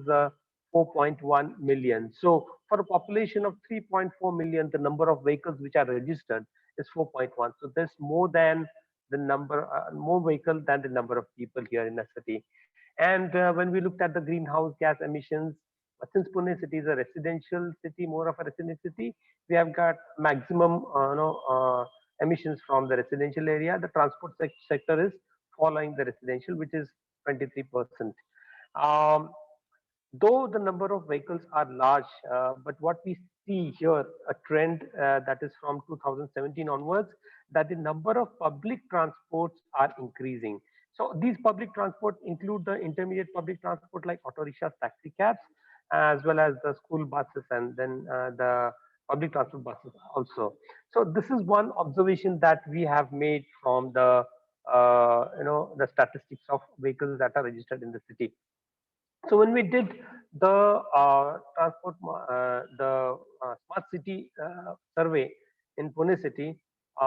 S5: 4.1 million. So for a population of 3.4 million, the number of vehicles which are registered is 4.1. So there's more than the number, more vehicle than the number of people here in a city. And when we looked at the greenhouse gas emissions, since Pune city is a residential city, more of a residential city, we have got maximum emissions from the residential area. The transport sector is following the residential, which is 23%. Um, though the number of vehicles are large, but what we see here, a trend that is from 2017 onwards, that the number of public transports are increasing. So these public transport include the intermediate public transport like auto rickshaws, taxi cabs, as well as the school buses, and then the public transport buses also. So this is one observation that we have made from the the statistics of vehicles that are registered in the city. So when we did the smart city survey in Pune city,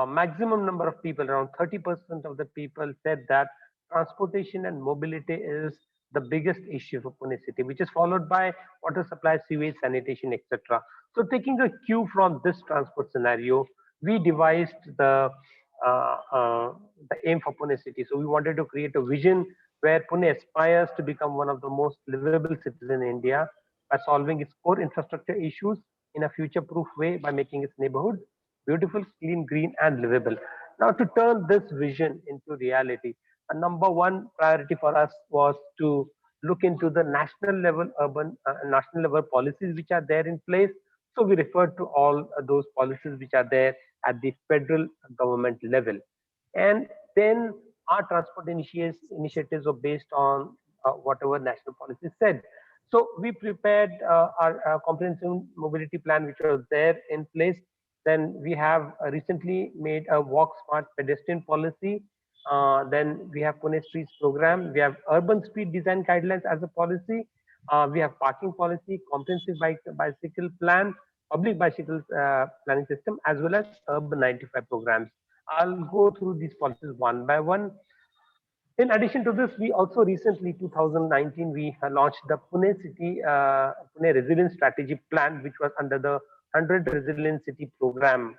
S5: maximum number of people, around 30% of the people said that transportation and mobility is the biggest issue for Pune city, which is followed by water supply, sewage, sanitation, etc. So taking a cue from this transport scenario, we devised uh, uh, the aim for Pune city. So we wanted to create a vision where Pune aspires to become one of the most livable cities in India by solving its core infrastructure issues in a future-proof way by making its neighborhood beautiful, clean, green, and livable. Now, to turn this vision into reality, a number one priority for us was to look into the national level national level policies which are there in place. So we referred to all those policies which are there at the federal government level. And then our transport initiatives were based on whatever national policy said. So we prepared our comprehensive mobility plan, which was there in place. Then we have recently made a walk smart pedestrian policy. Then we have Pune Streets program. We have urban street design guidelines as a policy. We have parking policy, comprehensive bicycle plan, public bicycle planning system, as well as urban 95 programs. I'll go through these policies one by one. In addition to this, we also recently, 2019, we launched the Pune Resilience Strategy Plan, which was under the 100 Resilient City program,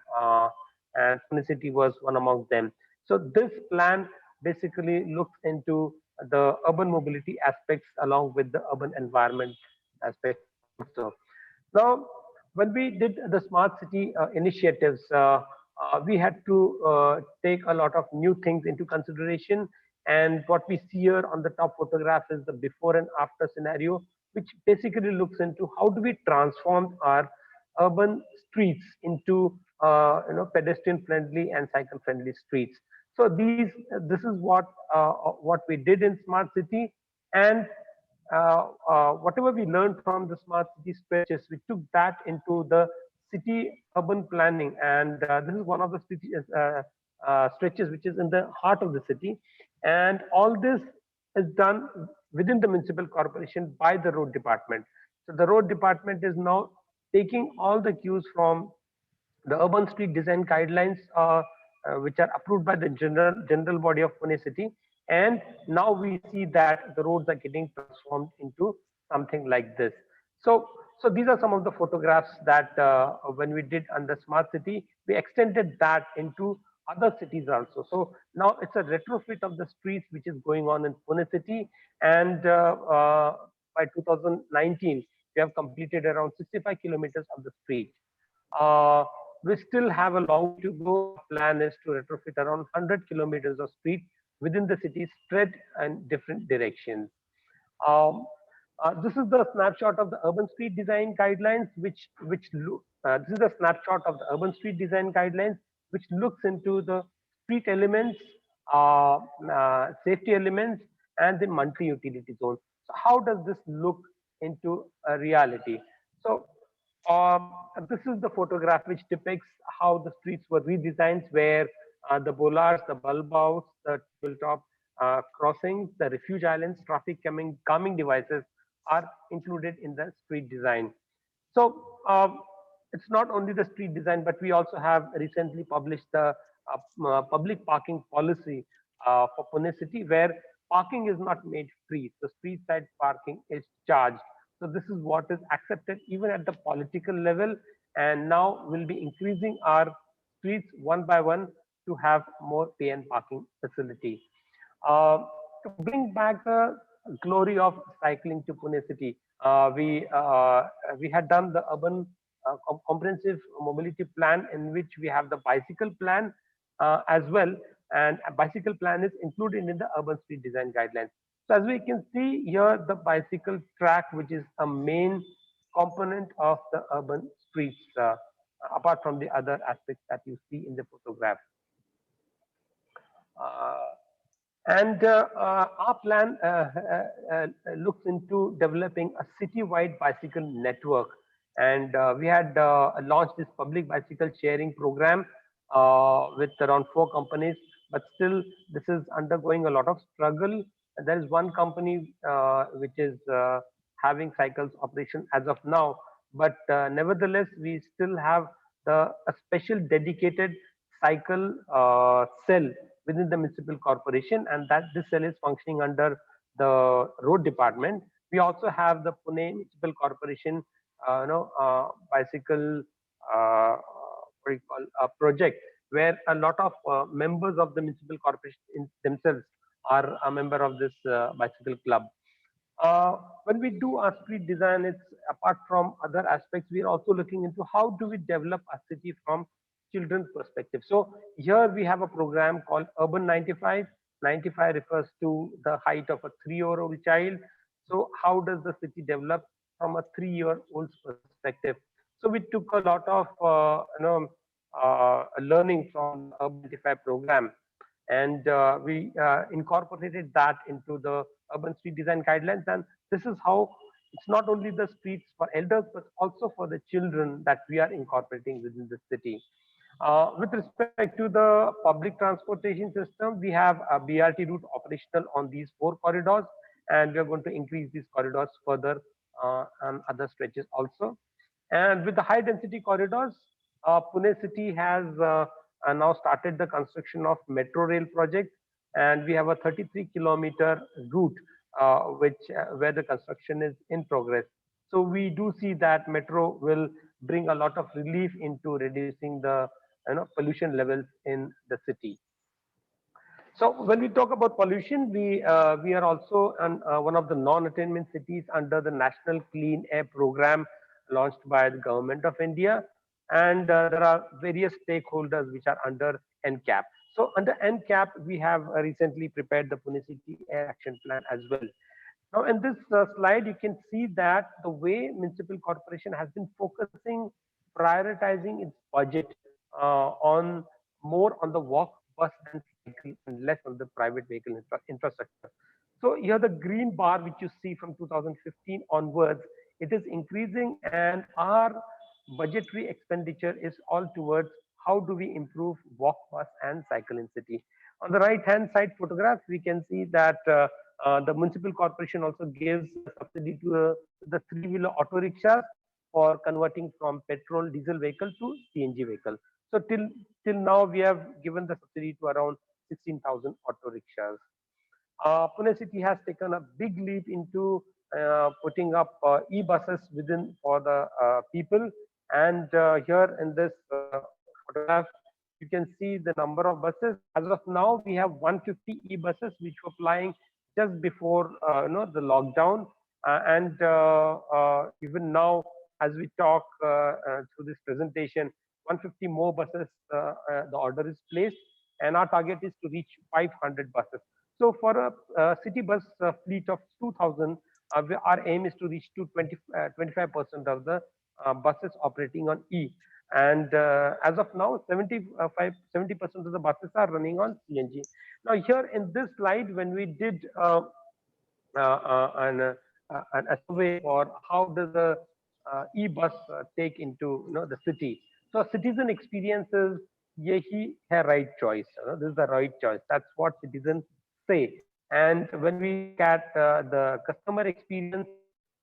S5: and Pune City was one among them. So this plan basically looks into the urban mobility aspects along with the urban environment aspect also. Now, when we did the smart city initiatives, we had to take a lot of new things into consideration. And what we see here on the top photograph is the before and after scenario, which basically looks into how do we transform our urban streets into pedestrian friendly and cycle friendly streets. So this is what we did in smart city. And whatever we learned from the smart city stretches, we took that into the city urban planning. And this is one of the stretches which is in the heart of the city. And all this is done within the municipal corporation by the road department. So the road department is now taking all the cues from the urban street design guidelines, which are approved by the general body of Pune city. And now we see that the roads are getting transformed into something like this. So these are some of the photographs that when we did under smart city, we extended that into other cities also. So now it's a retrofit of the streets which is going on in Pune city. And by 2019, we have completed around 65 kilometers of the street. Uh, we still have a long way to go. Plan is to retrofit around 100 kilometers of street within the city, spread in different directions. Um, this is the snapshot of the urban street design guidelines, this is the snapshot of the urban street design guidelines, which looks into the street elements, safety elements, and the multi-utility zone. So how does this look into a reality? So this is the photograph which depicts how the streets were redesigned, where the bollards, the bulb outs, the tabletop crossings, the refuge islands, traffic calming devices are included in the street design. So it's not only the street design, but we also have recently published the public parking policy for Pune city, where parking is not made free. So street side parking is charged. So this is what is accepted even at the political level, and now we'll be increasing our streets one by one to have more PN parking facility. To bring back the glory of cycling to Pune city, we had done the urban comprehensive mobility plan, in which we have the bicycle plan as well, and a bicycle plan is included in the urban street design guidelines. So as we can see here, the bicycle track, which is a main component of the urban streets, apart from the other aspects that you see in the photograph. And our plan looks into developing a city-wide bicycle network. And we had launched this public bicycle sharing program with around 4 companies, but still this is undergoing a lot of struggle. There is one company which is having cycles operation as of now, but nevertheless, we still have a special dedicated cycle cell within the municipal corporation, and that this cell is functioning under the road department. We also have the Pune Municipal Corporation, bicycle project, where a lot of members of the municipal corporation themselves are a member of this bicycle club. When we do our street design, it's apart from other aspects, we are also looking into how do we develop a city from children's perspective. So here we have a program called Urban 95. 95 refers to the height of a 3-year-old child. So how does the city develop from a 3-year-old's perspective? So we took a lot of learning from the Urban 95 program, and we incorporated that into the urban street design guidelines. And this is how it's not only the streets for elders, but also for the children that we are incorporating within the city. With respect to the public transportation system, we have a BRT route operational on these 4 corridors, and we are going to increase these corridors further on other stretches also. And with the high density corridors, Pune city has now started the construction of metro rail project, and we have a 33-kilometer route where the construction is in progress. So we do see that metro will bring a lot of relief into reducing the pollution levels in the city. So when we talk about pollution, we are also one of the non-attainment cities under the National Clean Air Program launched by the Government of India. And there are various stakeholders which are under NCAP. So under NCAP, we have recently prepared the Pune City Air Action Plan as well. Now in this slide, you can see that the way municipal corporation has been focusing, prioritizing its budget on more on the walk, bus and cycle, and less on the private vehicle infrastructure. So here the green bar which you see from 2015 onwards, it is increasing, and our budgetary expenditure is all towards how do we improve walk, bus and cycle in city. On the right hand side photograph, we can see that the municipal corporation also gives a subsidy to the 3-wheeler auto rickshaws for converting from petrol diesel vehicle to CNG vehicle. So till now we have given the subsidy to around 16,000 auto rickshaws. Pune city has taken a big leap into putting up e-buses within for the people, and here in this photograph you can see the number of buses. As of now, we have 150 e-buses which were flying just before the lockdown, and even now as we talk through this presentation, 150 more buses, the order is placed, and our target is to reach 500 buses. So for a city bus fleet of 2,000, our aim is to reach to 25% of the buses operating on E. And as of now, 70% of the buses are running on CNG. Now here in this slide, when we did a survey for how does the e-bus take into the city. So citizen experiences, yehi hai right choice. This is the right choice. That's what citizens say. And when we look at the customer experience,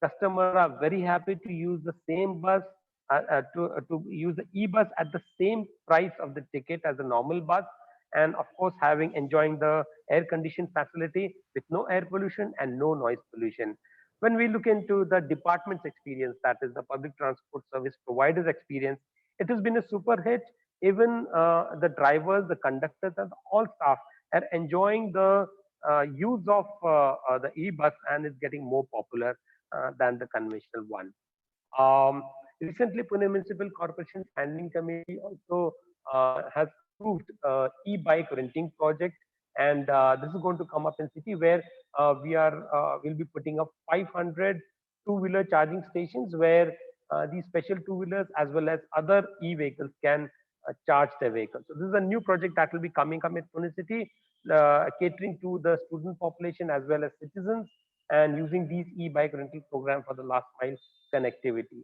S5: customers are very happy to use the same bus, to use the e-bus at the same price of the ticket as a normal bus, and of course enjoying the air conditioned facility with no air pollution and no noise pollution. When we look into the department's experience, that is the public transport service providers experience, it has been a super hit. Even the drivers, the conductors, and all staff are enjoying the use of the e-bus, and is getting more popular than the conventional one. Recently, Pune Municipal Corporation Standing Committee also has approved e-bike renting project, and this is going to come up in city, where we'll be putting up 500 two-wheeler charging stations, where these special two-wheelers as well as other e-vehicles can charge their vehicles. So this is a new project that will be coming up in Pune city, catering to the student population as well as citizens, and using these e-bike rental program for the last mile connectivity.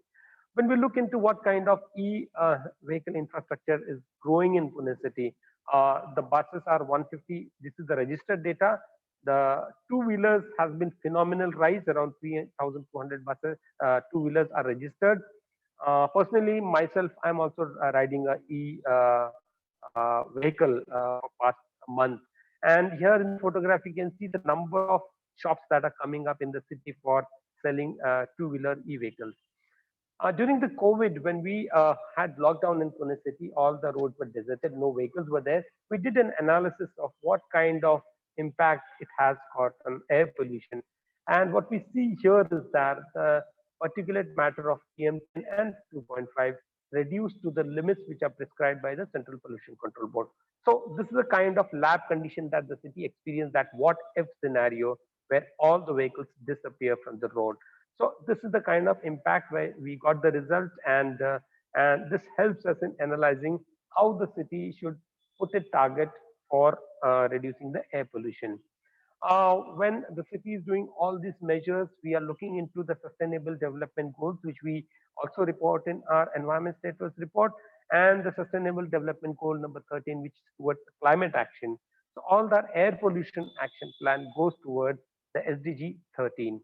S5: When we look into what kind of vehicle infrastructure is growing in Pune city, the buses are 150. This is the registered data. The two-wheelers has been phenomenal rise. Around 3,200 buses, two-wheelers are registered. Personally, myself, I'm also riding a vehicle for past month. And here in the photograph, you can see the number of shops that are coming up in the city for selling two-wheeler e-vehicles. During the COVID, when we had lockdown in Pune city, all the roads were deserted, no vehicles were there. We did an analysis of what kind of impact it has got on air pollution. And what we see here is that the particulate matter of PM10 and 2.5 reduced to the limits which are prescribed by the Central Pollution Control Board. So this is a kind of lab condition that the city experienced, that what if scenario where all the vehicles disappear from the road. So this is the kind of impact where we got the result, and this helps us in analyzing how the city should put a target for reducing the air pollution. When the city is doing all these measures, we are looking into the sustainable development goals, which we also report in our environment status report, and the sustainable development goal number 13, which is towards climate action. So all that air pollution action plan goes towards the SDG 13.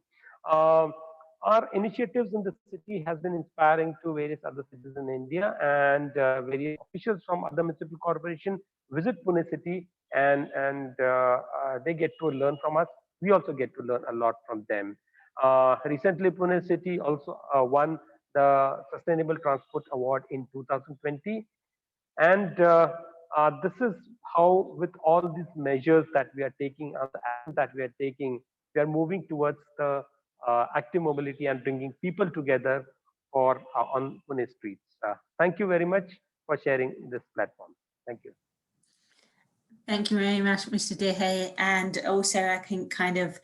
S5: Our initiatives in the city has been inspiring to various other cities in India, and various officials from other municipal corporations visit Pune city, and they get to learn from us. We also get to learn a lot from them. Recently, Pune city also won the Sustainable Transport Award in 2020. And this is how, with all these measures that we are taking, the action that we are taking, we are moving towards the active mobility and bringing people together for on Pune streets. Thank you very much for sharing this platform. Thank you.
S2: Thank you very much, Mr. Dehe, and also I think kind of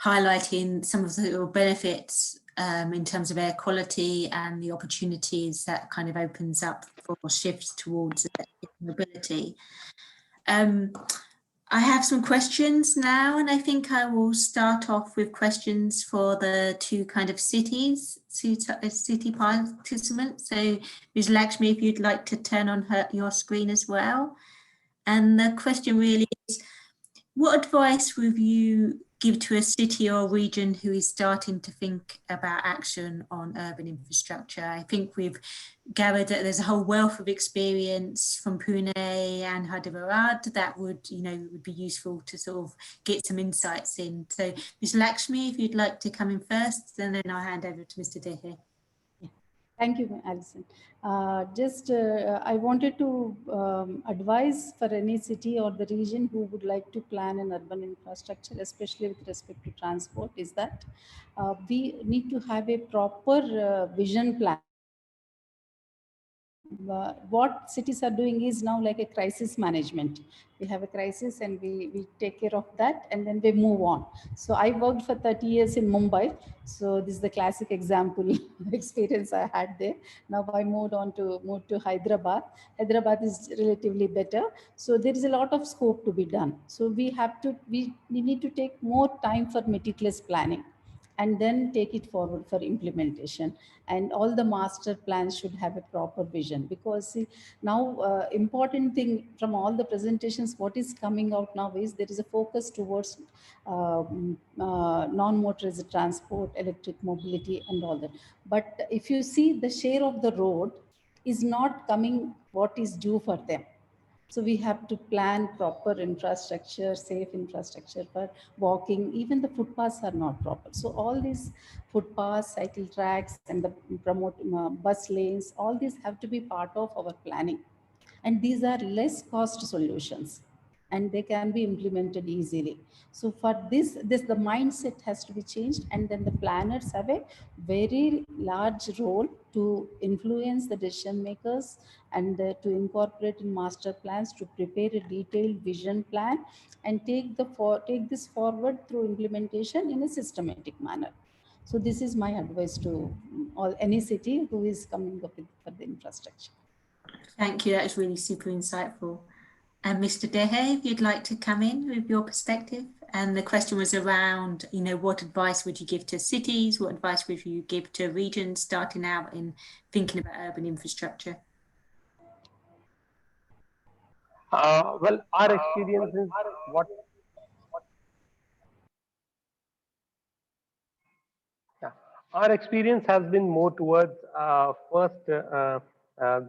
S2: highlighting some of the benefits in terms of air quality and the opportunities that kind of opens up for shifts towards mobility. I have some questions now, and I think I will start off with questions for the two kind of city participants. So Ms. Lakshmi, if you'd like to turn on your screen as well. And the question really is, what advice would you give to a city or region who is starting to think about action on urban infrastructure? I think we've gathered that there's a whole wealth of experience from Pune and Hyderabad that would be useful to sort of get some insights in. So Ms. Lakshmi, if you'd like to come in first, and then I'll hand over to Mr. Dehe.
S4: Thank you, Alison. I wanted to advise for any city or the region who would like to plan an urban infrastructure, especially with respect to transport, is that we need to have a proper vision plan what cities are doing is now like a crisis management. We have a crisis and we take care of that and then we move on. So I worked for 30 years in Mumbai. So this is the classic example experience I had there. Now I moved to Hyderabad. Hyderabad is relatively better. So there is a lot of scope to be done. So we need to take more time for meticulous planning and then take it forward for implementation. And all the master plans should have a proper vision, because see, now important thing from all the presentations, what is coming out now is there is a focus towards non-motorized transport, electric mobility and all that. But if you see, the share of the road is not coming what is due for them. So we have to plan proper infrastructure, safe infrastructure for walking. Even the footpaths are not proper. So all these footpaths, cycle tracks, and the bus lanes, all these have to be part of our planning. And these are less cost solutions, and they can be implemented easily. So for this the mindset has to be changed, and then the planners have a very large role to influence the decision makers and to incorporate in master plans, to prepare a detailed vision plan and take this forward through implementation in a systematic manner. So this is my advice to any city who is coming up with for the infrastructure.
S2: Thank you, that was really super insightful. And Mr. Dehe, if you'd like to come in with your perspective. And the question was around, you know, what advice would you give to cities? What advice would you give to regions starting out in thinking about urban infrastructure?
S5: Well, our experience is our experience has been more towards first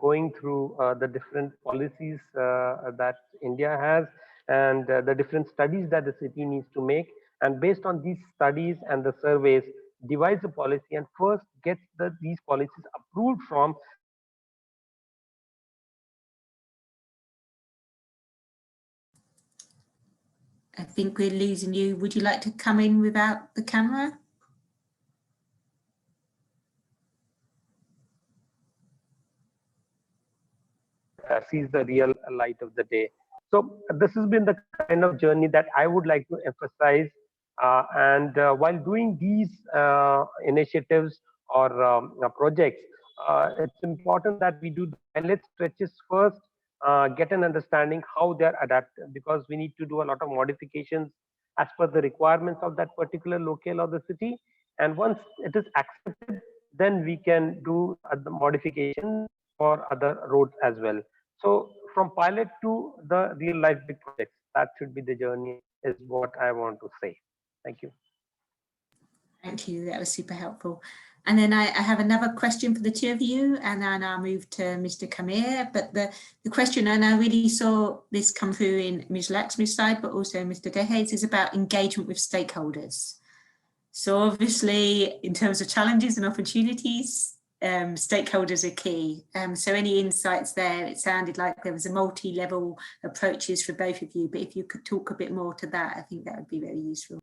S5: going through the different policies that India has, and the different studies that the city needs to make. And based on these studies and the surveys, devise a policy and first get these policies approved from.
S2: I think we're losing you. Would you like to come in without the camera?
S5: Sees the real light of the day. So this has been the kind of journey that I would like to emphasize. And while doing these initiatives or projects, it's important that we do the pilot stretches first, get an understanding how they're adapted, because we need to do a lot of modifications as per the requirements of that particular locale or the city. And once it is accepted, then we can do the modification for other roads as well. So from pilot to the real life big projects, that should be the journey, is what I want to say. Thank you.
S2: Thank you, that was super helpful. And then I have another question for the two of you, and then I'll move to Mr. Kamir. But the question, and I really saw this come through in Ms. Laxmi's side, but also Mr. Dehe's, is about engagement with stakeholders. So obviously, in terms of challenges and opportunities, stakeholders are key. So any insights there? It sounded like there was a multi-level approaches for both of you, but if you could talk a bit more to that, I think that would be very useful.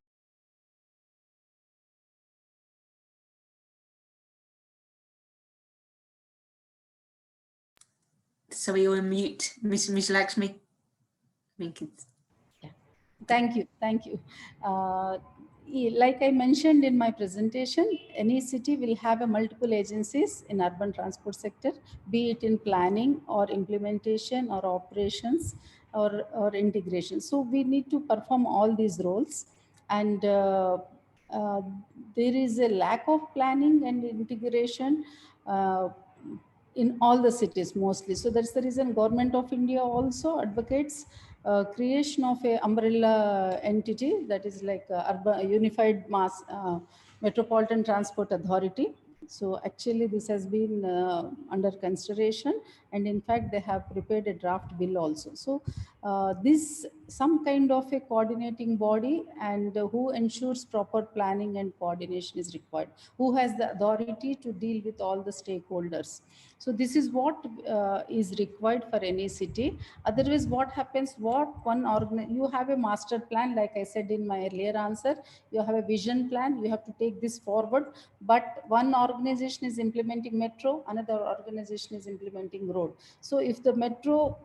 S2: So you're on mute, Ms. Lakshmi. I think it's...
S4: Yeah. Thank you. Like I mentioned in my presentation, any city will have a multiple agencies in urban transport sector, be it in planning or implementation or operations or integration. So we need to perform all these roles, and there is a lack of planning and integration in all the cities mostly. So that's the reason Government of India also advocates creation of a umbrella entity, that is like urban unified mass Metropolitan Transport Authority. So actually this has been under consideration, and in fact they have prepared a draft bill also. So this some kind of a coordinating body, and who ensures proper planning and coordination is required, who has the authority to deal with all the stakeholders. So this is what is required for any city. Otherwise, what happens, you have a master plan, like I said in my earlier answer, you have a vision plan, you have to take this forward, but one organization is implementing metro, another organization is implementing road. So if the metro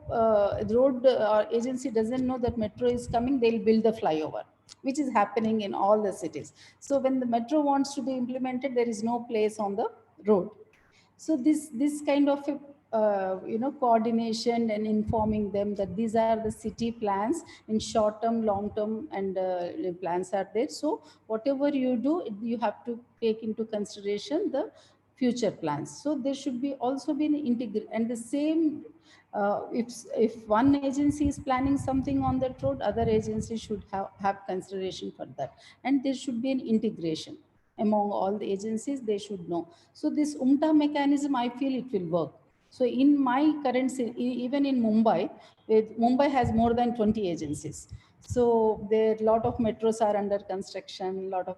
S4: road agency doesn't know that metro is coming, they'll build the flyover, which is happening in all the cities. So when the metro wants to be implemented, there is no place on the road. So this kind of a, coordination and informing them that these are the city plans in short term, long term, and plans are there. So whatever you do, you have to take into consideration the future plans. So there should be also be an integral, and the same if one agency is planning something on that road, other agency should have consideration for that, and there should be an integration among all the agencies. They should know. So this UMTA mechanism, I feel it will work. So in my current city, even in Mumbai, Mumbai has more than 20 agencies. So there a lot of metros are under construction, a lot of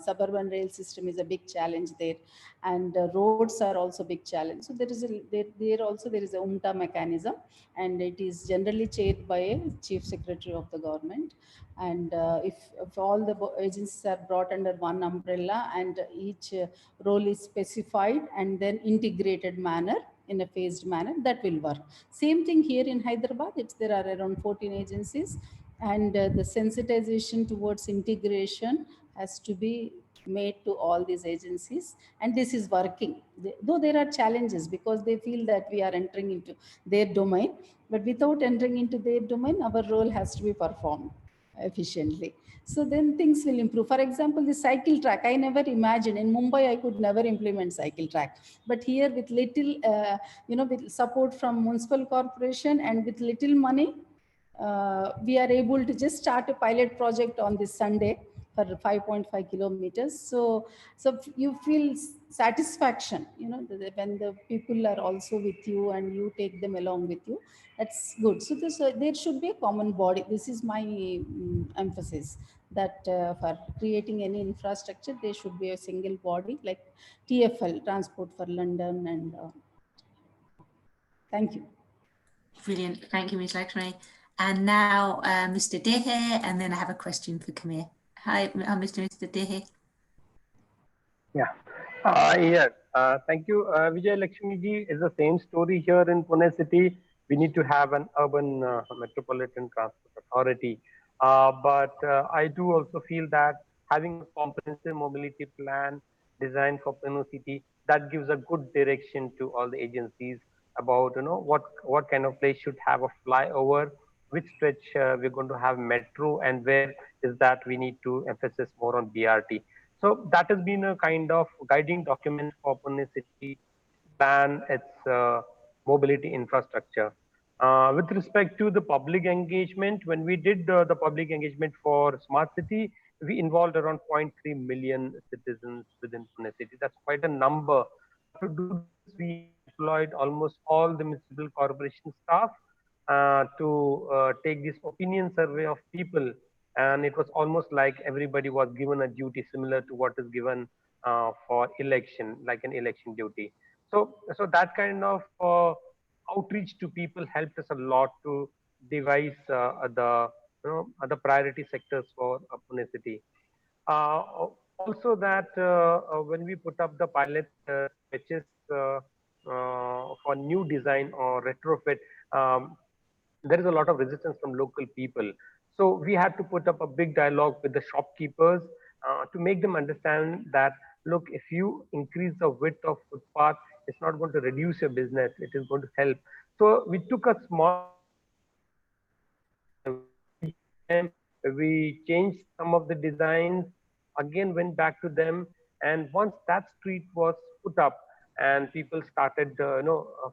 S4: suburban rail system is a big challenge there, and roads are also big challenge. So there is a UMTA mechanism, and it is generally chaired by a chief secretary of the government. And if all the agencies are brought under one umbrella, and each role is specified and then integrated manner in a phased manner, that will work. Same thing here in Hyderabad. There are around 14 agencies, and the sensitization towards integration has to be made to all these agencies, and this is working. Though there are challenges because they feel that we are entering into their domain, but without entering into their domain, our role has to be performed efficiently. So then things will improve. For example, the cycle track, I never imagined in Mumbai, I could never implement cycle track. But here with little, with support from municipal corporation and with little money, we are able to just start a pilot project on this Sunday for 5.5 kilometers. So you feel satisfaction, when the people are also with you and you take them along with you. That's good. So there should be a common body. This is my emphasis, that for creating any infrastructure, there should be a single body like TFL, Transport for London. And thank you.
S2: Brilliant. Thank you, Ms. Lakshmi. And now Mr. Dehe, and then I have a question for Kamir. Hi, Mr. Dehe.
S5: Yeah. Thank you. Vijay Lakshmi ji, is the same story here in Pune city. We need to have an urban metropolitan transport authority. But I do also feel that having a comprehensive mobility plan designed for Pune city, that gives a good direction to all the agencies about what kind of place should have a flyover, which stretch we're going to have metro, and where is that we need to emphasize more on BRT. So that has been a kind of guiding document for Pune city plan its mobility infrastructure. With respect to the public engagement, when we did the public engagement for smart city, we involved around 0.3 million citizens within Pune city. That's quite a number. To do this, we employed almost all the municipal corporation staff to take this opinion survey of people, and it was almost like everybody was given a duty similar to what is given for election, like an election duty. So that kind of outreach to people helped us a lot to devise the priority sectors for Pune city. Also that when we put up the pilot sketches for new design or retrofit, there is a lot of resistance from local people. So we had to put up a big dialogue with the shopkeepers to make them understand that, look, if you increase the width of footpath, it's not going to reduce your business, it is going to help. So we took a small, we changed some of the designs, again went back to them, and once that street was put up and people started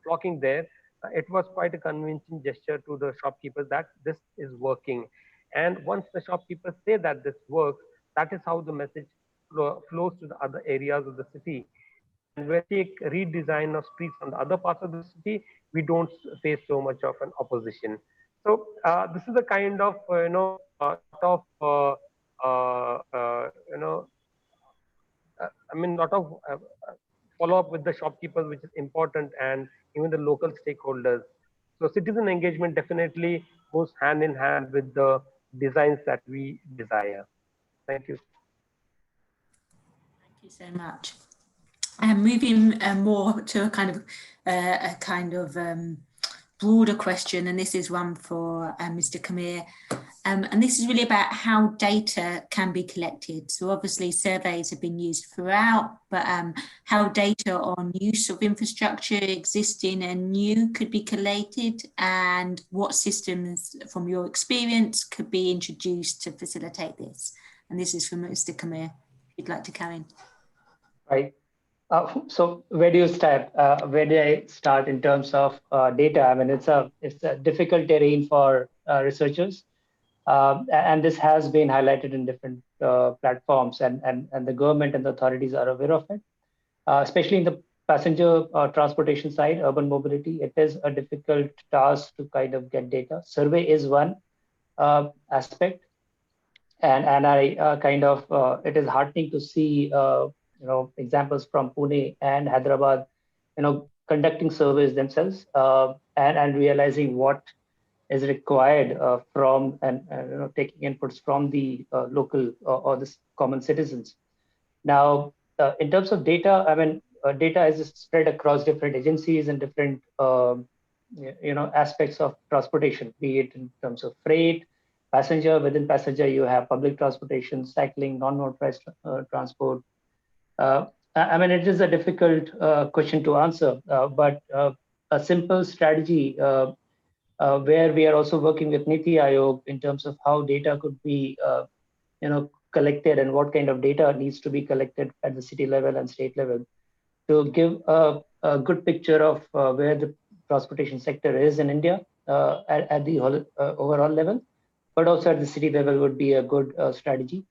S5: flocking there, it was quite a convincing gesture to the shopkeepers that this is working. And once the shopkeepers say that this works, that is how the message flows to the other areas of the city. And when we take redesign of streets on the other parts of the city, we don't face so much of an opposition. So this is the kind of lot of follow up with the shopkeepers, which is important, and even the local stakeholders. So citizen engagement definitely goes hand in hand with the designs that we desire. Thank you.
S2: Thank you so much. moving more to a kind of broader question, and this is one for Mr. Kamir. And this is really about how data can be collected. So obviously surveys have been used throughout, but how data on use of infrastructure existing and new could be collated, and what systems from your experience could be introduced to facilitate this. And this is from Mr. Kamir, if you'd like to carry on.
S3: Right. So where do you start? Where do I start in terms of data? I mean, it's a difficult terrain for researchers. And this has been highlighted in different platforms, and the government and the authorities are aware of it, especially in the passenger transportation side, urban mobility. It is a difficult task to kind of get data. Survey is one aspect, and I it is heartening to see examples from Pune and Hyderabad, conducting surveys themselves and realizing what is required from and taking inputs from the local or the common citizens. Now, in terms of data, I mean, data is spread across different agencies and different aspects of transportation, be it in terms of freight, passenger. Within passenger, you have public transportation, cycling, non-motorized transport. I mean, it is a difficult question to answer, but a simple strategy where we are also working with NITI Aayog in terms of how data could be, collected and what kind of data needs to be collected at the city level and state level to give a good picture of where the transportation sector is in India at the overall level, but also at the city level would be a good strategy.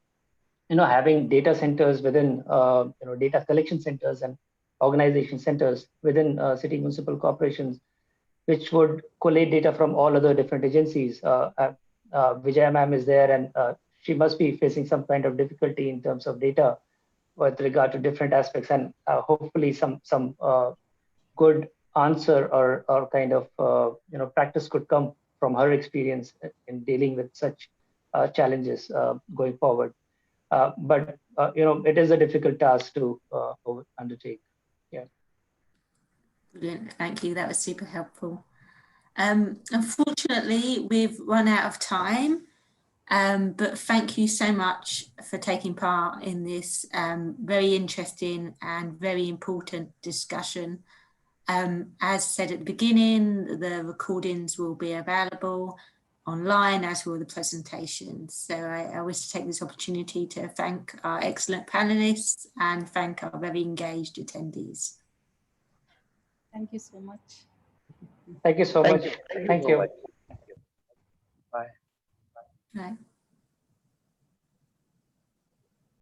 S3: Having data centers within, data collection centers and organization centers within city municipal corporations, which would collate data from all other different agencies. Vijaya ma'am is there, and she must be facing some kind of difficulty in terms of data with regard to different aspects, and hopefully some good answer or kind of practice could come from her experience in dealing with such challenges going forward. But it is a difficult task to undertake. Yeah.
S2: Brilliant, thank you. That was super helpful. Unfortunately, we've run out of time, but thank you so much for taking part in this very interesting and very important discussion. As said at the beginning, the recordings will be available online, as will the presentations. So I wish to take this opportunity to thank our excellent panelists and thank our very engaged attendees.
S4: Thank you so much.
S3: Thank you so much. Thank you.
S5: Bye.
S2: Right.